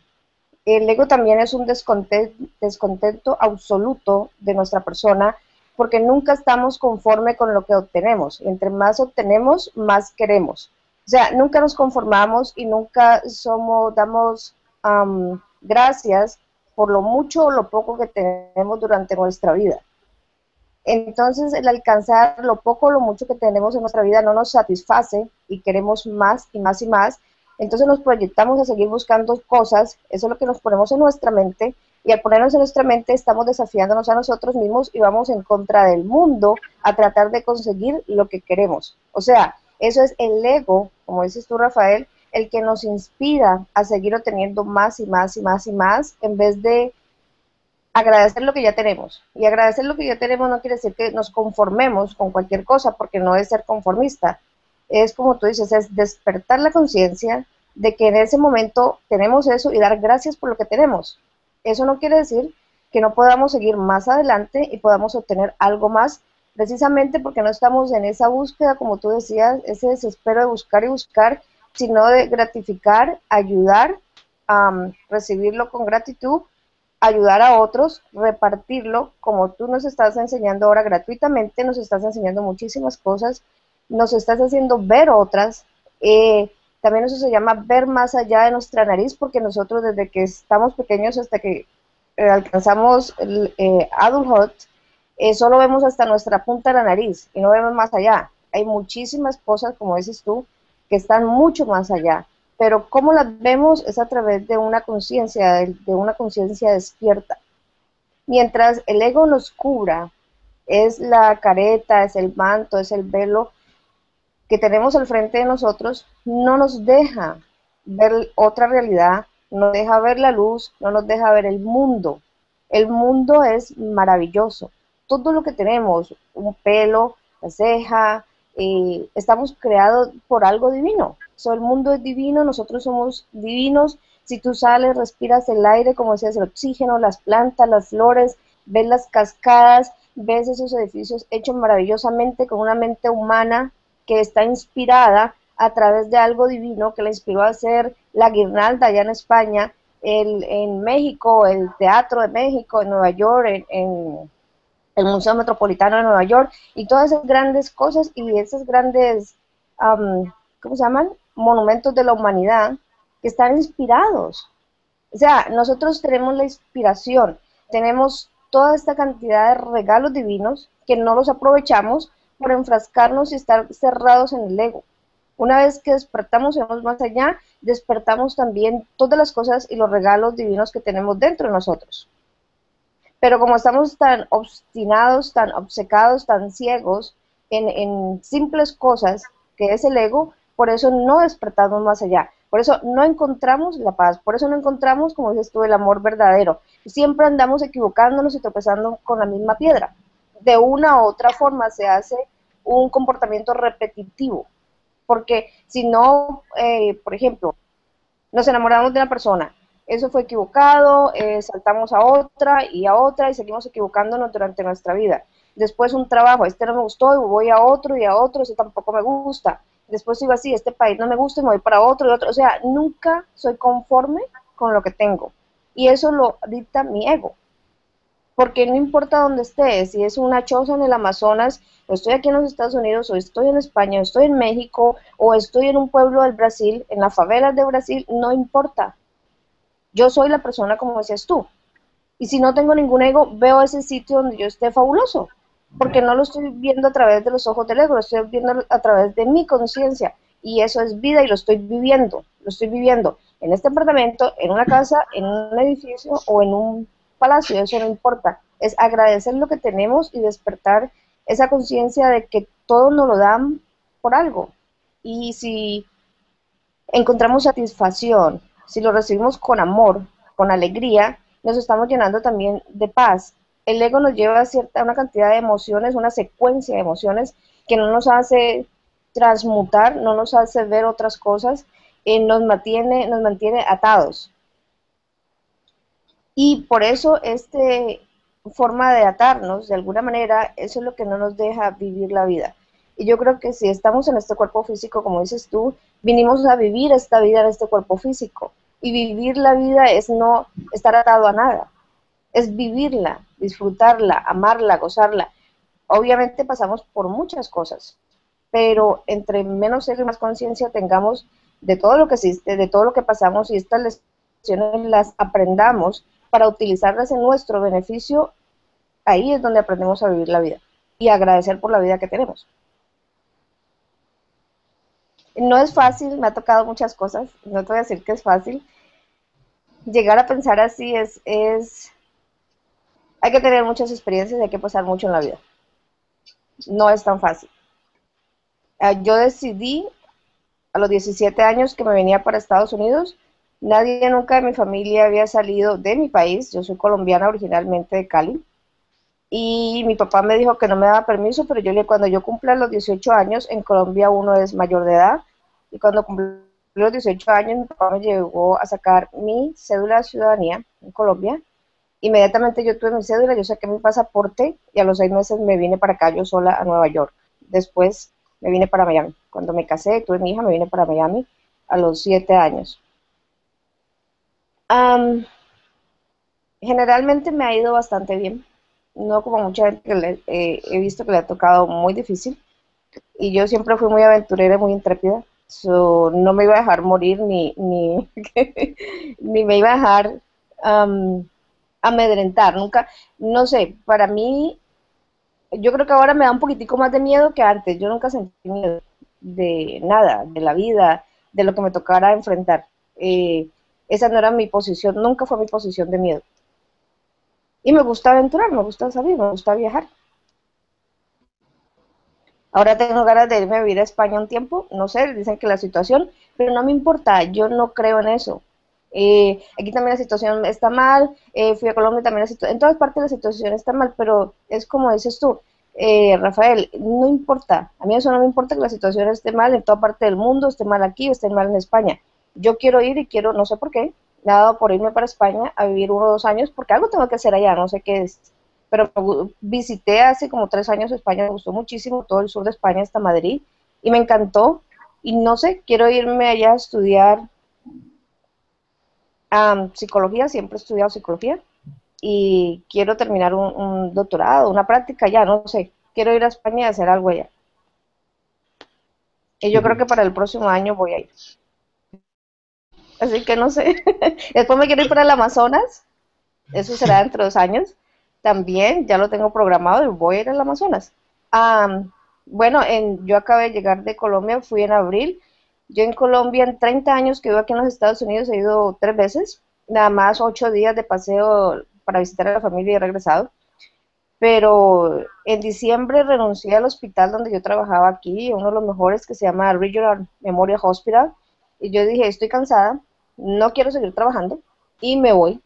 El ego también es un descontento absoluto de nuestra persona, porque nunca estamos conforme con lo que obtenemos. Entre más obtenemos, más queremos. O sea, nunca nos conformamos y nunca damos gracias por lo mucho o lo poco que tenemos durante nuestra vida. Entonces, el alcanzar lo poco o lo mucho que tenemos en nuestra vida no nos satisface y queremos más y más y más. Entonces nos proyectamos a seguir buscando cosas, eso es lo que nos ponemos en nuestra mente, y al ponernos en nuestra mente estamos desafiándonos a nosotros mismos y vamos en contra del mundo a tratar de conseguir lo que queremos. O sea, eso es el ego, como dices tú, Rafael, el que nos inspira a seguir obteniendo más y más y más y más, en vez de agradecer lo que ya tenemos. Y agradecer lo que ya tenemos no quiere decir que nos conformemos con cualquier cosa, porque no es ser conformista. Es como tú dices, es despertar la conciencia de que en ese momento tenemos eso y dar gracias por lo que tenemos. Eso no quiere decir que no podamos seguir más adelante y podamos obtener algo más, precisamente porque no estamos en esa búsqueda, como tú decías, ese desespero de buscar y buscar, sino de gratificar, ayudar, recibirlo con gratitud, ayudar a otros, repartirlo, como tú nos estás enseñando ahora gratuitamente, nos estás enseñando muchísimas cosas, nos estás haciendo ver otras. También eso se llama ver más allá de nuestra nariz, porque nosotros desde que estamos pequeños hasta que alcanzamos el adulthood, solo vemos hasta nuestra punta de la nariz y no vemos más allá. Hay muchísimas cosas, como dices tú, que están mucho más allá, pero cómo las vemos es a través de una conciencia, de una conciencia despierta. Mientras el ego nos cubra, es la careta, es el manto, es el velo que tenemos al frente de nosotros, no nos deja ver otra realidad, no nos deja ver la luz, no nos deja ver el mundo. El mundo es maravilloso. Todo lo que tenemos, un pelo, la ceja, estamos creados por algo divino. El mundo es divino, nosotros somos divinos. Si tú sales, respiras el aire, como decías, el oxígeno, las plantas, las flores, ves las cascadas, ves esos edificios hechos maravillosamente con una mente humana que está inspirada a través de algo divino que la inspiró a hacer la guirnalda allá en España, en México, el Teatro de México, en Nueva York, en el Museo Metropolitano de Nueva York, y todas esas grandes cosas y esas grandes, ¿cómo se llaman? Monumentos de la humanidad que están inspirados. O sea, nosotros tenemos la inspiración, tenemos toda esta cantidad de regalos divinos que no los aprovechamos por enfrascarnos y estar cerrados en el ego. Una vez que despertamos y vamos más allá, despertamos también todas las cosas y los regalos divinos que tenemos dentro de nosotros. Pero como estamos tan obstinados, tan obcecados, tan ciegos en simples cosas que es el ego, por eso no despertamos más allá. Por eso no encontramos la paz, por eso no encontramos, como dices tú, el amor verdadero. Siempre andamos equivocándonos y tropezando con la misma piedra. De una u otra forma se hace un comportamiento repetitivo. Porque si no, por ejemplo, nos enamoramos de una persona, eso fue equivocado, saltamos a otra y seguimos equivocándonos durante nuestra vida. Después un trabajo, este no me gustó y voy a otro, ese tampoco me gusta. Después sigo así, este país no me gusta y me voy para otro y otro. O sea, nunca soy conforme con lo que tengo. Y eso lo dicta mi ego. Porque no importa dónde estés, si es una choza en el Amazonas, o estoy aquí en los Estados Unidos, o estoy en España, o estoy en México, o estoy en un pueblo del Brasil, en las favelas de Brasil, no importa. Yo soy la persona como decías tú. Y si no tengo ningún ego, veo ese sitio donde yo esté fabuloso. Porque no lo estoy viendo a través de los ojos del ego, lo estoy viendo a través de mi conciencia. Y eso es vida y lo estoy viviendo. lo estoy viviendo en este apartamento, en una casa, en un edificio o en un palacio, eso no importa. Es agradecer lo que tenemos y despertar esa conciencia de que todo nos lo dan por algo. Y si encontramos satisfacción, si lo recibimos con amor, con alegría, nos estamos llenando también de paz. El ego nos lleva a una cantidad de emociones, una secuencia de emociones que no nos hace transmutar, no nos hace ver otras cosas, nos mantiene atados. Y por eso forma de atarnos, de alguna manera, eso es lo que no nos deja vivir la vida. Y yo creo que si estamos en este cuerpo físico, como dices tú, vinimos a vivir esta vida en este cuerpo físico. Y vivir la vida es no estar atado a nada, es vivirla, disfrutarla, amarla, gozarla. Obviamente pasamos por muchas cosas, pero entre menos ego y más conciencia tengamos de todo lo que existe, de todo lo que pasamos y estas lecciones las aprendamos para utilizarlas en nuestro beneficio, ahí es donde aprendemos a vivir la vida y a agradecer por la vida que tenemos. No es fácil, me ha tocado muchas cosas, no te voy a decir que es fácil. Llegar a pensar así hay que tener muchas experiencias, hay que pasar mucho en la vida. No es tan fácil. Yo decidí a los 17 años que me venía para Estados Unidos. Nadie nunca de mi familia había salido de mi país. Yo soy colombiana originalmente de Cali. Y mi papá me dijo que no me daba permiso, pero cuando yo cumpla los 18 años, en Colombia uno es mayor de edad. Y cuando cumplí los 18 años, mi papá me llevó a sacar mi cédula de ciudadanía en Colombia. Inmediatamente yo tuve mi cédula, yo saqué mi pasaporte y a los 6 meses me vine para acá yo sola a Nueva York. Después me vine para Miami. Cuando me casé, tuve mi hija, me vine para Miami a los 7 años. Generalmente me ha ido bastante bien. No como mucha gente que he visto que le ha tocado muy difícil. Y yo siempre fui muy aventurera y muy intrépida. No me iba a dejar morir ni ni me iba a dejar amedrentar. Nunca, no sé, para mí, yo creo que ahora me da un poquitico más de miedo que antes. Yo nunca sentí miedo de nada, de la vida, de lo que me tocara enfrentar. Esa no era mi posición, nunca fue mi posición de miedo. Y me gusta aventurar, me gusta salir, me gusta viajar. Ahora tengo ganas de irme a vivir a España un tiempo, no sé, dicen que la situación, pero no me importa, yo no creo en eso. Aquí también la situación está mal, fui a Colombia también en todas partes la situación está mal, pero es como dices tú, Rafael, no importa, a mí eso no me importa que la situación esté mal en toda parte del mundo, esté mal aquí, esté mal en España. Yo quiero ir y quiero, no sé por qué, me ha dado por irme para España a vivir 1 o 2 años, porque algo tengo que hacer allá, no sé qué es. Pero visité hace como 3 años España, me gustó muchísimo, todo el sur de España hasta Madrid, y me encantó, y no sé, quiero irme allá a estudiar psicología, siempre he estudiado psicología, y quiero terminar un doctorado, una práctica ya, no sé, quiero ir a España y hacer algo allá. Y yo creo que para el próximo año voy a ir. Así que no sé. Después me quiero ir para el Amazonas, eso será dentro de 2 años. También ya lo tengo programado y voy a ir al Amazonas. Bueno, yo acabé de llegar de Colombia, fui en abril. Yo en Colombia, en 30 años que vivo aquí en los Estados Unidos, he ido 3 veces. Nada más 8 días de paseo para visitar a la familia y he regresado. Pero en diciembre renuncié al hospital donde yo trabajaba aquí, uno de los mejores que se llama Regional Memorial Hospital. Y yo dije, estoy cansada, no quiero seguir trabajando y me voy.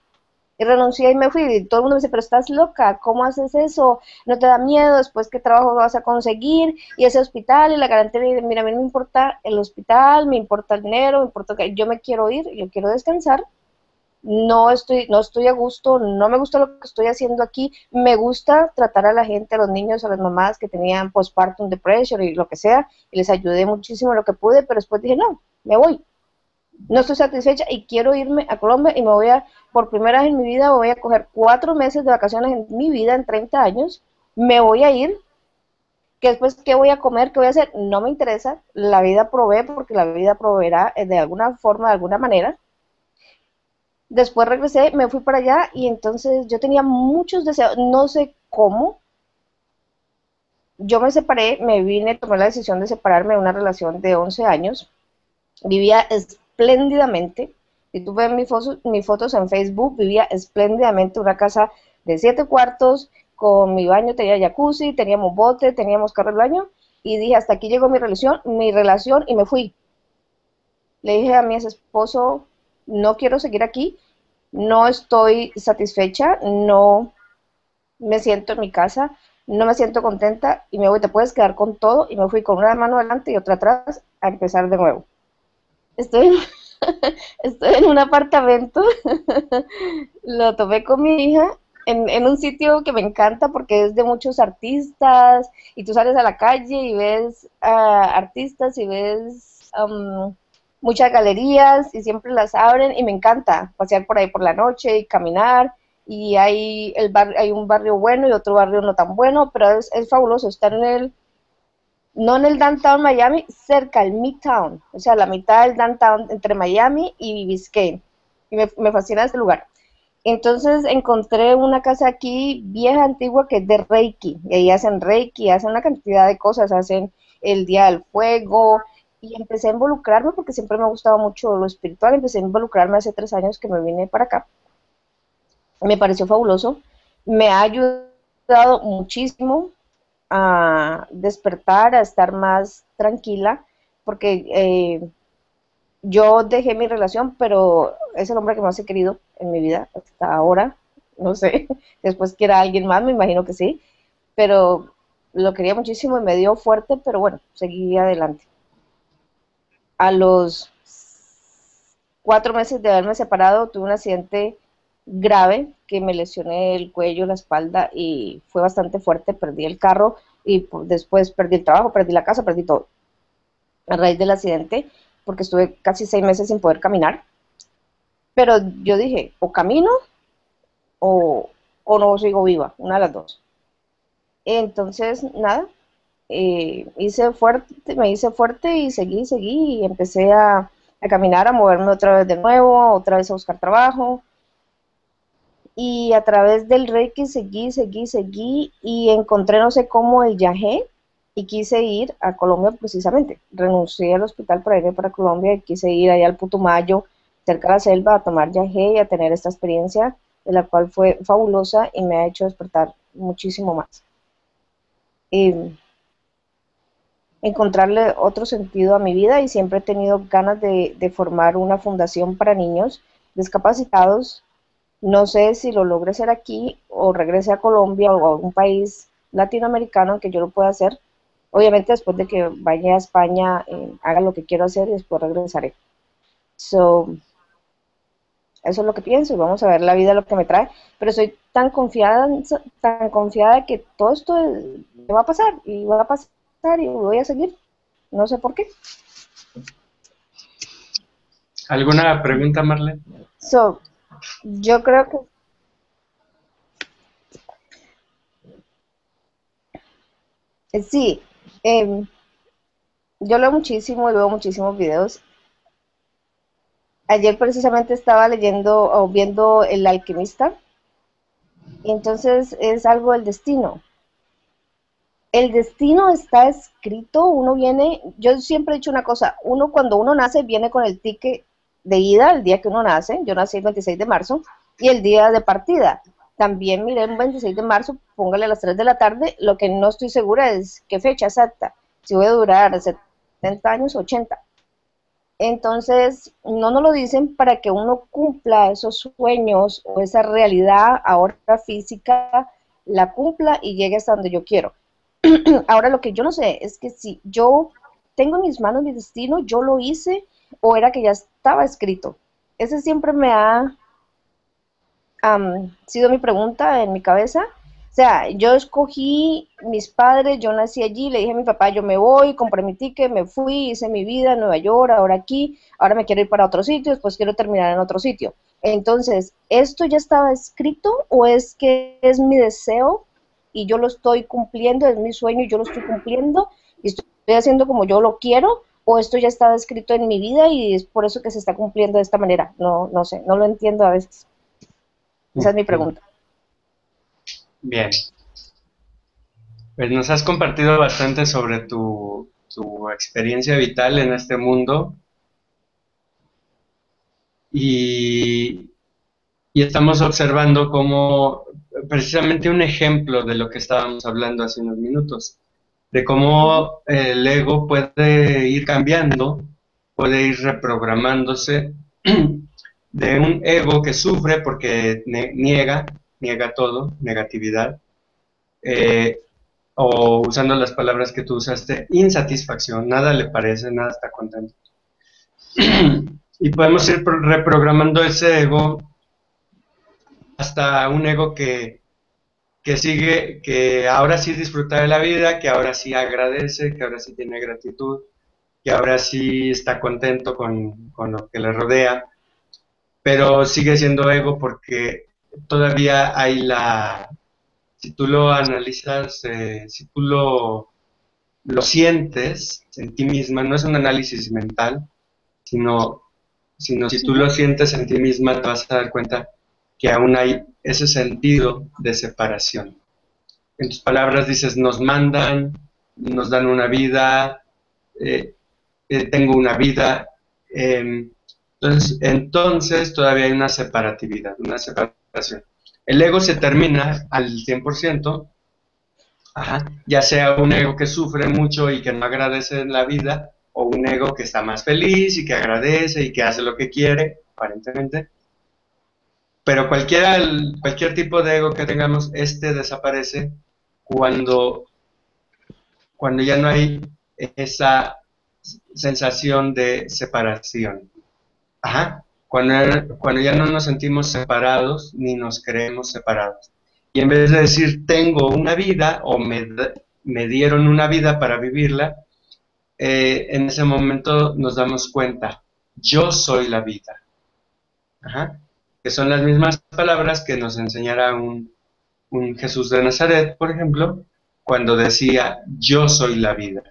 Y renuncié y me fui. Y todo el mundo me dice, pero estás loca, ¿cómo haces eso? ¿No te da miedo? Después, ¿qué trabajo vas a conseguir? Y ese hospital y la garantía. Y mira, a mí no me importa el hospital, me importa el dinero, me importa que yo me quiero ir, yo quiero descansar. No estoy a gusto, no me gusta lo que estoy haciendo aquí. Me gusta tratar a la gente, a los niños, a las mamás que tenían postpartum depression y lo que sea. Y les ayudé muchísimo lo que pude, pero después dije, no, me voy. No estoy satisfecha y quiero irme a Colombia y por primera vez en mi vida, voy a coger 4 meses de vacaciones en mi vida, en 30 años, me voy a ir, que después, ¿qué voy a comer? ¿Qué voy a hacer? No me interesa, la vida provee porque la vida proveerá de alguna forma, de alguna manera. Después regresé, me fui para allá y entonces yo tenía muchos deseos, no sé cómo. Yo me separé, tomé la decisión de separarme de una relación de 11 años. Vivía espléndidamente. Si tú ves mis fotos en Facebook, vivía espléndidamente, una casa de 7 cuartos, con mi baño, tenía jacuzzi, teníamos bote, teníamos carro de baño, y dije, hasta aquí llegó mi relación y me fui. Le dije a mi ex esposo, no quiero seguir aquí, no estoy satisfecha, no me siento en mi casa, no me siento contenta y me voy, te puedes quedar con todo, y me fui con una mano adelante y otra atrás a empezar de nuevo. Estoy, estoy en un apartamento, lo tomé con mi hija en un sitio que me encanta porque es de muchos artistas y tú sales a la calle y ves artistas y ves muchas galerías y siempre las abren y me encanta pasear por ahí por la noche y caminar y hay un barrio bueno y otro barrio no tan bueno, pero es fabuloso estar no en el downtown Miami, cerca al Midtown, o sea, la mitad del downtown entre Miami y Biscayne. Y me fascina este lugar. Entonces encontré una casa aquí vieja, antigua, que es de Reiki, hacen una cantidad de cosas, hacen el Día del Fuego, y empecé a involucrarme porque siempre me ha gustado mucho lo espiritual, empecé a involucrarme hace 3 años que me vine para acá. Me pareció fabuloso, me ha ayudado muchísimo a despertar, a estar más tranquila, porque yo dejé mi relación, pero es el hombre que más he querido en mi vida hasta ahora, no sé, después quiera alguien más, me imagino que sí, pero lo quería muchísimo y me dio fuerte, pero bueno, seguí adelante. A los 4 meses de haberme separado, tuve un accidente grave que me lesioné el cuello, la espalda y fue bastante fuerte, perdí el carro y después perdí el trabajo, perdí la casa, perdí todo a raíz del accidente porque estuve casi 6 meses sin poder caminar, pero yo dije, o camino o, o no sigo viva, una de las dos. Entonces, nada, me hice fuerte y seguí y empecé a caminar, a moverme otra vez de nuevo, otra vez a buscar trabajo, y a través del Reiki seguí y encontré no sé cómo el yagé y quise ir a Colombia precisamente. Renuncié al hospital para irme para Colombia y quise ir allá al Putumayo, cerca de la selva, a tomar yagé y a tener esta experiencia, de la cual fue fabulosa y me ha hecho despertar muchísimo más. Eh, Encontrarle otro sentido a mi vida y siempre he tenido ganas de formar una fundación para niños discapacitados. No sé si lo logre hacer aquí o regrese a Colombia o a algún país latinoamericano en que yo lo pueda hacer. Obviamente después de que vaya a España, haga lo que quiero hacer y después regresaré. So, eso es lo que pienso y vamos a ver la vida lo que me trae. Pero soy tan confiada que todo esto me va a pasar y va a pasar y voy a seguir. No sé por qué. ¿Alguna pregunta, Marlene? So, yo creo que sí. Yo leo muchísimo y veo muchísimos videos. Ayer precisamente estaba leyendo o viendo El Alquimista, y entonces es algo del destino. El destino está escrito, uno viene, yo siempre he dicho una cosa, cuando uno nace viene con el ticket de ida, el día que uno nace, yo nací el 26 de marzo, y el día de partida. También miré el 26 de marzo, póngale a las 3 de la tarde, lo que no estoy segura es qué fecha exacta, si voy a durar 70 años o 80. Entonces, no nos lo dicen para que uno cumpla esos sueños o esa realidad ahora física, la cumpla y llegue hasta donde yo quiero. Ahora lo que yo no sé es que si yo tengo en mis manos mi destino, yo lo hice o era que ya estaba escrito. Ese siempre me ha sido mi pregunta en mi cabeza. O sea, yo escogí mis padres, yo nací allí, le dije a mi papá, yo me voy, compré mi ticket, me fui, hice mi vida en Nueva York, ahora aquí, ahora me quiero ir para otro sitio, después quiero terminar en otro sitio. Entonces, ¿esto ya estaba escrito o es que es mi deseo y yo lo estoy cumpliendo, es mi sueño y yo lo estoy cumpliendo y estoy haciendo como yo lo quiero? ¿O esto ya estaba escrito en mi vida y es por eso que se está cumpliendo de esta manera? No, no sé, no lo entiendo a veces. Esa es mi pregunta. Bien. Pues nos has compartido bastante sobre tu experiencia vital en este mundo y, y estamos observando cómo, precisamente un ejemplo de lo que estábamos hablando hace unos minutos, de cómo el ego puede ir cambiando, puede ir reprogramándose de un ego que sufre porque niega todo, negatividad, eh, o usando las palabras que tú usaste, insatisfacción, nada le parece, nada está contento. Y podemos ir reprogramando ese ego hasta un ego que sigue, que ahora sí disfruta de la vida, que ahora sí agradece, que ahora sí tiene gratitud, que ahora sí está contento con lo que le rodea, pero sigue siendo ego porque todavía hay si tú lo analizas, si tú lo sientes en ti misma, no es un análisis mental, sino si tú lo sientes en ti misma, te vas a dar cuenta que aún hay ese sentido de separación. En tus palabras dices, nos mandan, nos dan una vida, tengo una vida. Entonces todavía hay una separatividad, una separación. El ego se termina al 100%, ya sea un ego que sufre mucho y que no agradece en la vida, o un ego que está más feliz y que agradece y que hace lo que quiere, aparentemente. Pero cualquier tipo de ego que tengamos, desaparece cuando ya no hay esa sensación de separación. Cuando ya no nos sentimos separados ni nos creemos separados. Y en vez de decir tengo una vida o me dieron una vida para vivirla, en ese momento nos damos cuenta, yo soy la vida. Que son las mismas palabras que nos enseñará un Jesús de Nazaret, por ejemplo, cuando decía, yo soy la vida.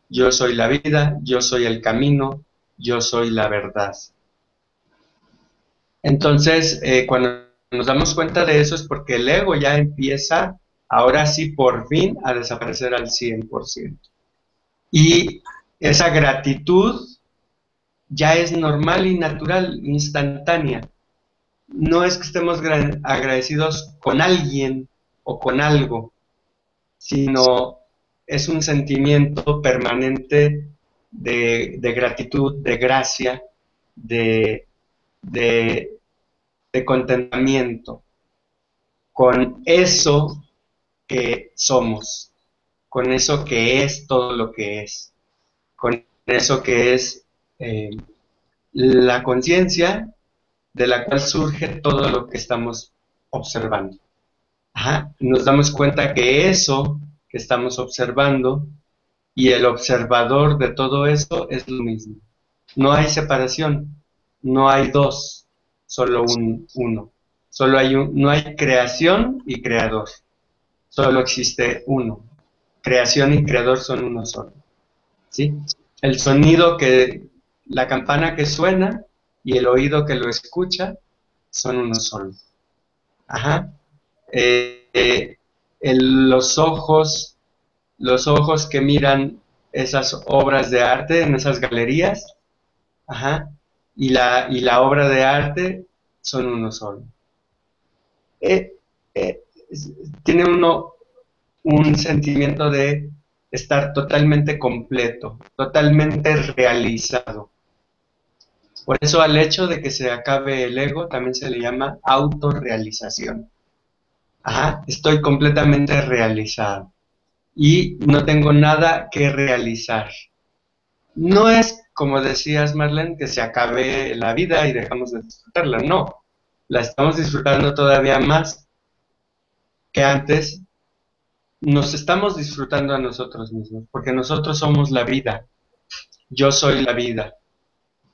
Yo soy la vida, yo soy el camino, yo soy la verdad. Entonces, cuando nos damos cuenta de eso es porque el ego ya empieza, ahora sí, por fin, a desaparecer al 100%. Y esa gratitud ya es normal y natural, instantánea. No es que estemos agradecidos con alguien o con algo, sino es un sentimiento permanente de gratitud, de gracia, de contentamiento con eso que somos, con eso que es todo lo que es, con eso que es la conciencia de la cual surge todo lo que estamos observando. Nos damos cuenta que eso que estamos observando y el observador de todo eso es lo mismo. No hay separación, no hay dos, solo uno. No hay creación y creador, solo existe uno. Creación y creador son uno solo. ¿Sí? El sonido la campana que suena y el oído que lo escucha son uno solo. Los ojos que miran esas obras de arte en esas galerías, y la obra de arte son uno solo. Tiene uno un sentimiento de estar totalmente completo, totalmente realizado. Por eso al hecho de que se acabe el ego también se le llama autorrealización. Estoy completamente realizado y no tengo nada que realizar. No es, como decías, Marlene, que se acabe la vida y dejamos de disfrutarla, no. La estamos disfrutando todavía más que antes. Nos estamos disfrutando a nosotros mismos, porque nosotros somos la vida. Yo soy la vida.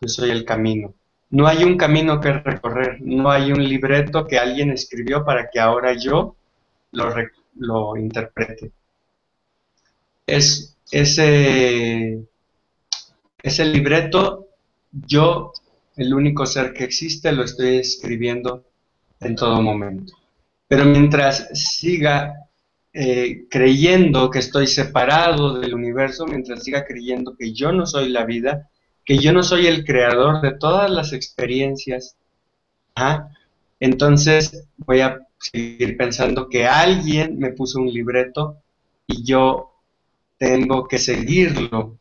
Yo soy el camino. No hay un camino que recorrer, no hay un libreto que alguien escribió para que ahora yo lo interprete. Ese libreto, yo, el único ser que existe, lo estoy escribiendo en todo momento. Pero mientras siga creyendo que estoy separado del universo, mientras siga creyendo que yo no soy la vida, que yo no soy el creador de todas las experiencias, ajá, entonces voy a seguir pensando que alguien me puso un libreto y yo tengo que seguirlo,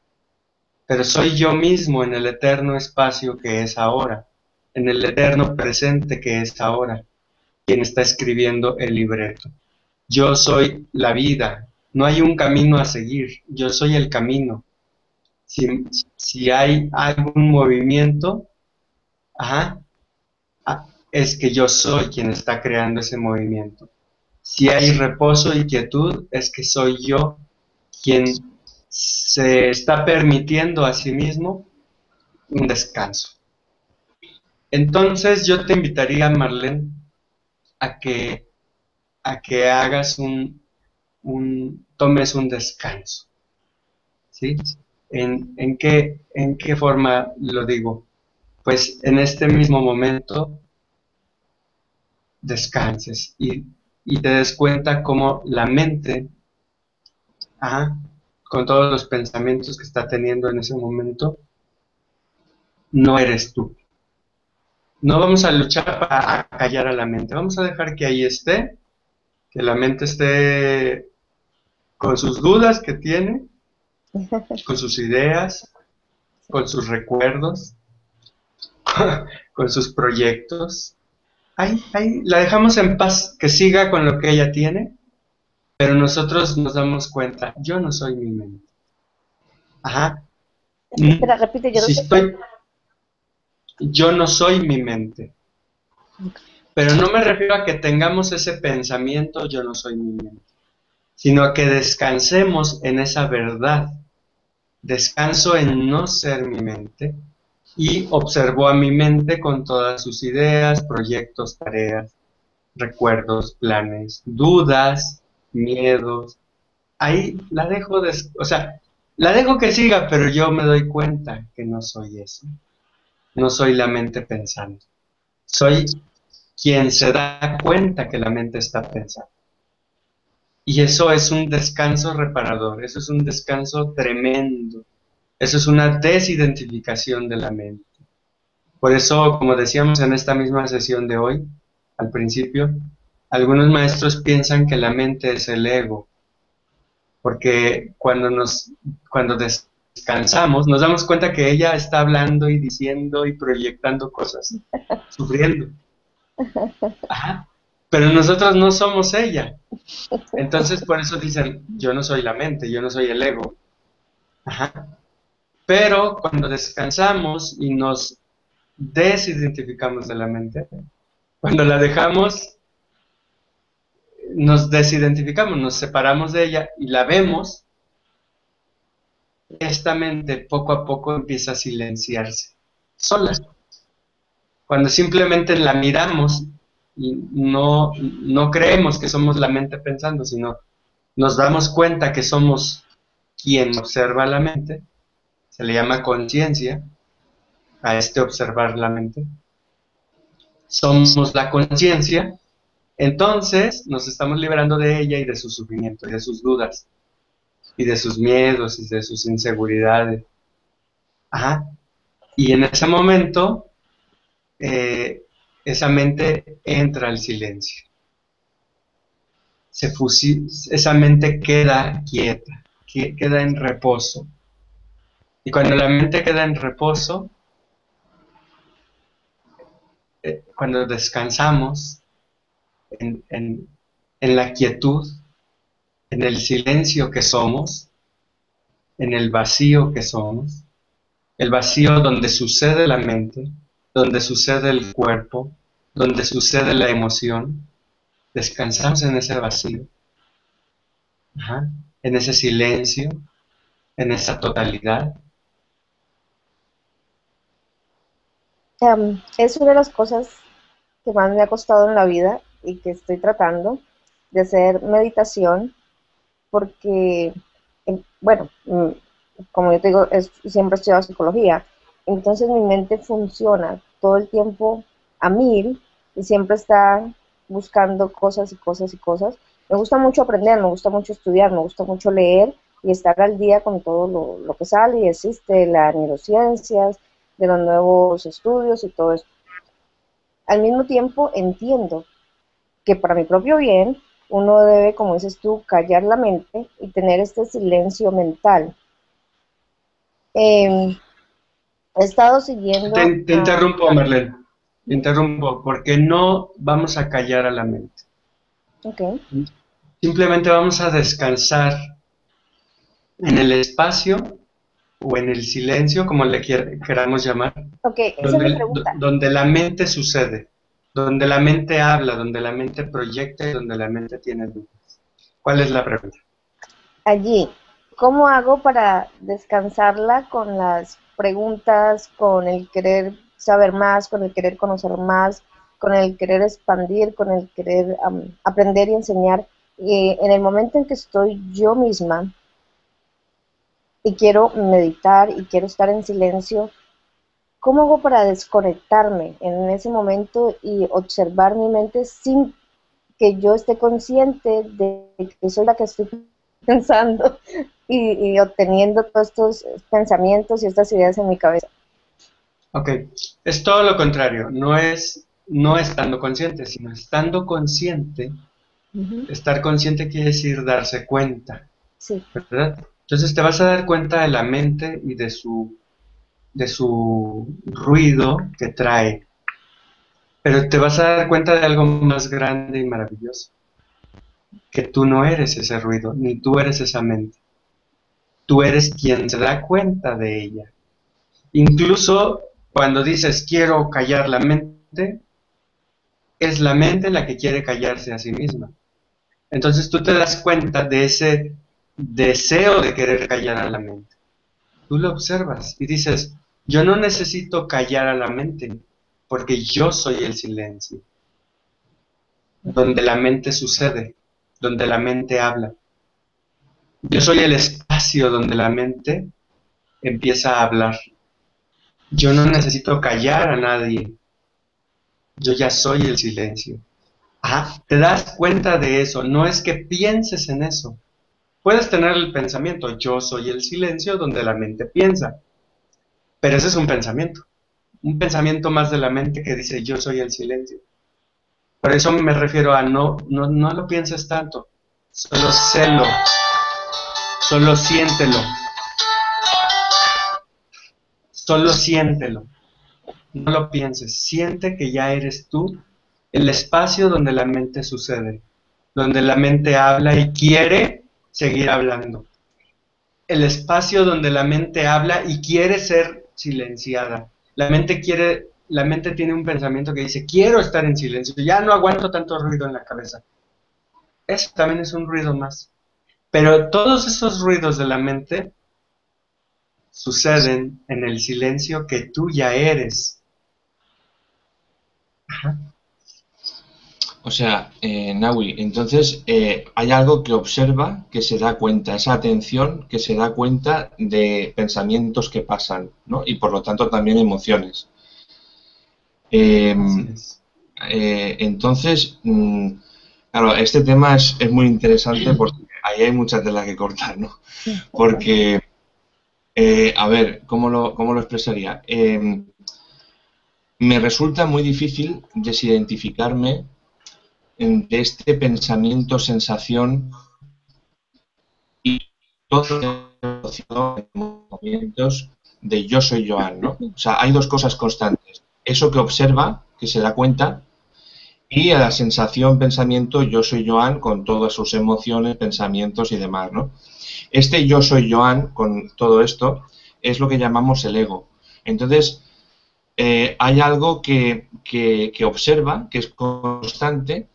pero soy yo mismo en el eterno espacio que es ahora, en el eterno presente que es ahora, quien está escribiendo el libreto. Yo soy la vida, no hay un camino a seguir, yo soy el camino. Si hay algún movimiento, ajá, es que yo soy quien está creando ese movimiento. Si hay reposo y quietud, es que soy yo quien se está permitiendo a sí mismo un descanso. Entonces yo te invitaría, Marlene, a que, a que hagas tomes un descanso, ¿sí? ¿En qué forma lo digo? Pues en este mismo momento descanses y te des cuenta cómo la mente, ajá, con todos los pensamientos que está teniendo en ese momento, no eres tú. No vamos a luchar para callar a la mente, vamos a dejar que ahí esté, que la mente esté con sus dudas que tiene, con sus ideas, con sus recuerdos, con sus proyectos. Ahí la dejamos en paz, que siga con lo que ella tiene, pero nosotros nos damos cuenta, yo no soy mi mente. Ajá. Espera, repite, yo no Si sé. yo no soy mi mente. Pero no me refiero a que tengamos ese pensamiento, yo no soy mi mente, sino a que descansemos en esa verdad. Descanso en no ser mi mente y observo a mi mente con todas sus ideas, proyectos, tareas, recuerdos, planes, dudas, miedos. Ahí la dejo, o sea, la dejo que siga, pero yo me doy cuenta que no soy eso. No soy la mente pensando. Soy quien se da cuenta que la mente está pensando. Y eso es un descanso reparador, eso es un descanso tremendo, eso es una desidentificación de la mente. Por eso, como decíamos en esta misma sesión de hoy, al principio, algunos maestros piensan que la mente es el ego, porque cuando descansamos nos damos cuenta que ella está hablando y diciendo y proyectando cosas, sufriendo. Ajá. Pero nosotros no somos ella. Entonces por eso dicen, yo no soy la mente, yo no soy el ego. Ajá. Pero cuando descansamos y nos desidentificamos de la mente, cuando la dejamos, nos desidentificamos, nos separamos de ella y la vemos, esta mente poco a poco empieza a silenciarse, sola. Cuando simplemente la miramos y no creemos que somos la mente pensando, sino nos damos cuenta que somos quien observa la mente, se le llama conciencia, a observar la mente. Somos la conciencia, entonces nos estamos liberando de ella y de su sufrimiento, y de sus dudas, y de sus miedos, y de sus inseguridades. Ajá. Y en ese momento, esa mente entra al silencio. Esa mente queda quieta, queda en reposo. Y cuando la mente queda en reposo, cuando descansamos en la quietud, en el silencio que somos, en el vacío que somos, el vacío donde sucede la mente, donde sucede el cuerpo, donde sucede la emoción, descansamos en ese vacío, ajá, en ese silencio, en esa totalidad. Es una de las cosas que más me ha costado en la vida y que estoy tratando de hacer meditación porque, bueno, como yo te digo, siempre he estudiado psicología, entonces mi mente funciona todo el tiempo a mil y siempre está buscando cosas y cosas y cosas. Me gusta mucho aprender, me gusta mucho estudiar, me gusta mucho leer y estar al día con todo lo que sale y existe de las neurociencias, de los nuevos estudios y todo eso. Al mismo tiempo entiendo que para mi propio bien uno debe, como dices tú, callar la mente y tener este silencio mental. He estado siguiendo Te interrumpo, Marlene. Te interrumpo, porque no vamos a callar a la mente. Okay. Simplemente vamos a descansar en el espacio o en el silencio, como le queramos llamar, Ok, esa es mi pregunta. donde la mente sucede, donde la mente habla, donde la mente proyecta y donde la mente tiene dudas. ¿Cuál es la pregunta? Allí, ¿cómo hago para descansarla con las preguntas, con el querer saber más, con el querer conocer más, con el querer expandir, con el querer aprender y enseñar? Y en el momento en que estoy yo misma y quiero meditar y quiero estar en silencio, ¿cómo hago para desconectarme en ese momento y observar mi mente sin que yo esté consciente de que soy la que estoy pensando y obteniendo todos estos pensamientos y estas ideas en mi cabeza? Ok, es todo lo contrario, no es no estando consciente, sino estando consciente. Estar consciente quiere decir darse cuenta, Sí. ¿verdad? Entonces te vas a dar cuenta de la mente y de su ruido que trae, pero te vas a dar cuenta de algo más grande y maravilloso, que tú no eres ese ruido, ni tú eres esa mente. Tú eres quien se da cuenta de ella. Incluso cuando dices quiero callar la mente, es la mente la que quiere callarse a sí misma. Entonces tú te das cuenta de ese deseo de querer callar a la mente. Tú lo observas y dices, yo no necesito callar a la mente, porque yo soy el silencio, donde la mente sucede, donde la mente habla. Yo soy el espacio donde la mente empieza a hablar. Yo no necesito callar a nadie, yo ya soy el silencio. Ah, te das cuenta de eso, no es que pienses en eso. Puedes tener el pensamiento, yo soy el silencio donde la mente piensa, pero ese es un pensamiento más de la mente que dice yo soy el silencio. Por eso me refiero a no lo pienses tanto, solo sélo, solo siéntelo, solo siéntelo, no lo pienses, siente que ya eres tú el espacio donde la mente sucede, donde la mente habla y quiere seguir hablando. El espacio donde la mente habla y quiere ser silenciada. La mente tiene un pensamiento que dice, quiero estar en silencio, ya no aguanto tanto ruido en la cabeza. Eso también es un ruido más. Pero todos esos ruidos de la mente suceden en el silencio que tú ya eres. Ajá. O sea, Naui, entonces hay algo que observa, que se da cuenta, esa atención que se da cuenta de pensamientos que pasan, ¿no? Y por lo tanto también emociones. Entonces, claro, este tema es muy interesante porque ahí hay mucha tela que cortar, ¿no? Porque, a ver, ¿cómo lo expresaría? Me resulta muy difícil desidentificarme de este pensamiento, sensación y todos los movimientos de yo soy Joan, ¿no? O sea, hay dos cosas constantes. Eso que observa, que se da cuenta, y a la sensación, pensamiento, yo soy Joan con todas sus emociones, pensamientos y demás, ¿no? Este yo soy Joan con todo esto es lo que llamamos el ego. Entonces, hay algo que observa, que es constante,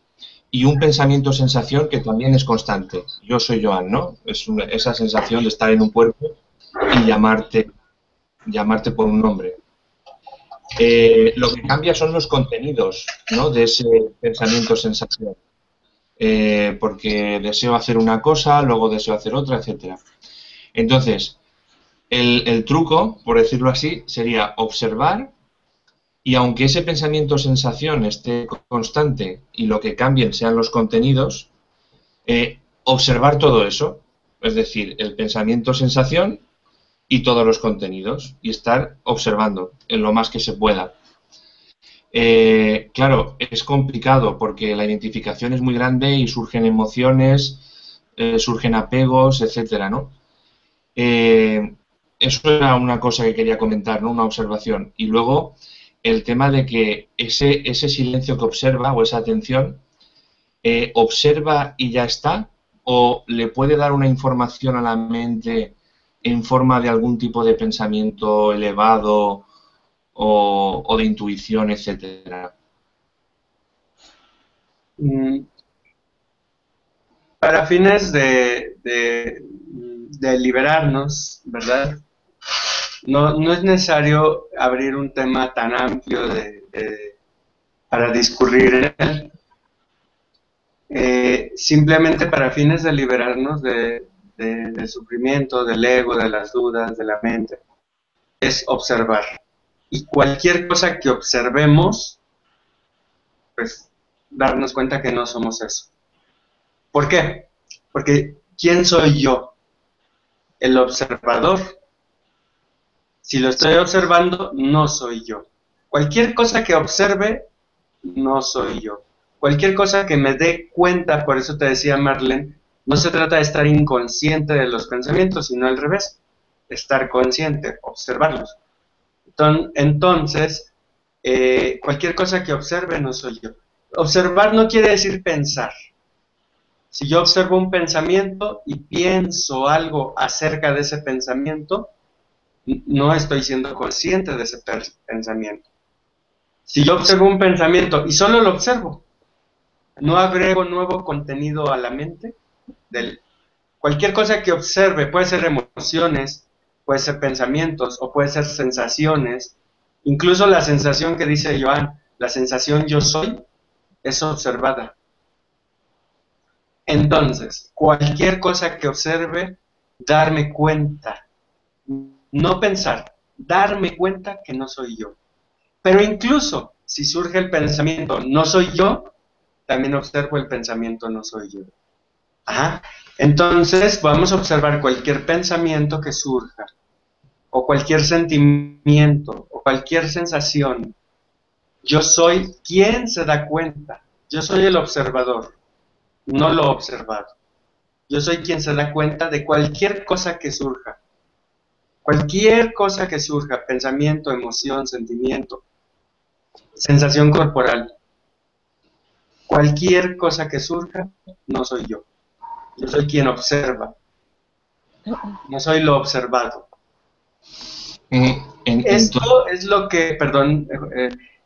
y un pensamiento sensación que también es constante. Yo soy Joan, ¿no? Es esa sensación de estar en un cuerpo y llamarte por un nombre. Lo que cambia son los contenidos, ¿no? De ese pensamiento sensación. Porque deseo hacer una cosa, luego deseo hacer otra, etcétera. Entonces, el truco, por decirlo así, sería observar. Y aunque ese pensamiento o sensación esté constante y lo que cambien sean los contenidos, observar todo eso. es decir, el pensamiento-sensación y todos los contenidos, y estar observando en lo más que se pueda. Claro, es complicado porque la identificación es muy grande y surgen emociones, surgen apegos, etcétera, ¿no? Eso era una cosa que quería comentar, ¿no? Una observación. Y luego el tema de que ese silencio que observa o esa atención observa y ya está, o le puede dar una información a la mente en forma de algún tipo de pensamiento elevado o de intuición, etcétera. Para fines de liberarnos, ¿verdad? No es necesario abrir un tema tan amplio para discurrir en él. Simplemente para fines de liberarnos del sufrimiento, del ego, de las dudas, de la mente, es observar. Y cualquier cosa que observemos, pues darnos cuenta que no somos eso. ¿Por qué? Porque ¿quién soy yo? El observador. Si lo estoy observando, no soy yo. Cualquier cosa que observe, no soy yo. Cualquier cosa que me dé cuenta, por eso te decía Marlene, no se trata de estar inconsciente de los pensamientos, sino al revés, estar consciente, observarlos. Entonces, cualquier cosa que observe, no soy yo. Observar no quiere decir pensar. Si yo observo un pensamiento y pienso algo acerca de ese pensamiento, no estoy siendo consciente de ese pensamiento. Si yo observo un pensamiento y solo lo observo, no agrego nuevo contenido a la mente, cualquier cosa que observe, puede ser emociones, puede ser pensamientos o puede ser sensaciones, incluso la sensación que dice Joan, la sensación yo soy, es observada. Entonces, cualquier cosa que observe, darme cuenta, no pensar, darme cuenta que no soy yo. Pero incluso si surge el pensamiento no soy yo, también observo el pensamiento no soy yo. Ajá. Entonces vamos a observar cualquier pensamiento que surja, o cualquier sentimiento, o cualquier sensación. Yo soy quien se da cuenta, yo soy el observador, no lo observado. Yo soy quien se da cuenta de cualquier cosa que surja. Cualquier cosa que surja, pensamiento, emoción, sentimiento, sensación corporal. Cualquier cosa que surja, no soy yo. Yo soy quien observa. No soy lo observado. Esto es lo que,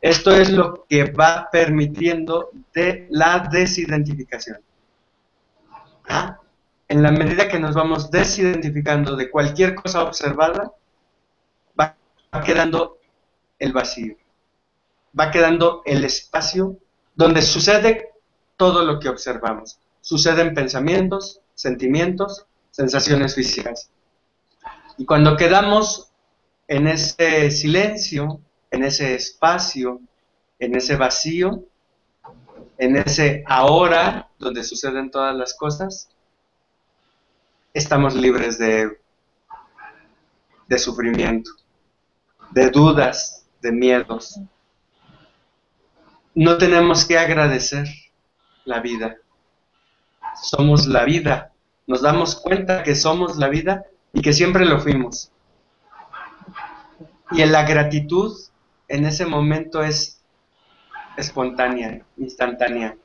esto es lo que va permitiendo la desidentificación. ¿Ah? En la medida que nos vamos desidentificando de cualquier cosa observada, va quedando el vacío, va quedando el espacio donde sucede todo lo que observamos. Suceden pensamientos, sentimientos, sensaciones físicas. Y cuando quedamos en ese silencio, en ese espacio, en ese vacío, en ese ahora donde suceden todas las cosas, estamos libres de sufrimiento, de dudas, de miedos. No tenemos que agradecer la vida. Somos la vida. Nos damos cuenta que somos la vida y que siempre lo fuimos. Y la gratitud en ese momento es espontánea, instantánea.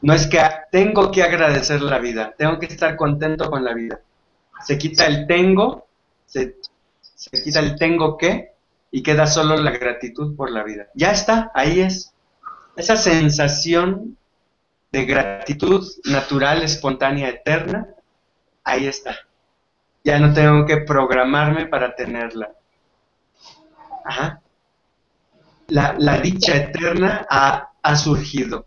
No es que tengo que agradecer la vida, tengo que estar contento con la vida. Se quita el tengo, se quita el tengo que, y queda solo la gratitud por la vida. Ya está, ahí es. Esa sensación de gratitud natural, espontánea, eterna, ahí está. Ya no tengo que programarme para tenerla. Ajá. La dicha eterna ha surgido.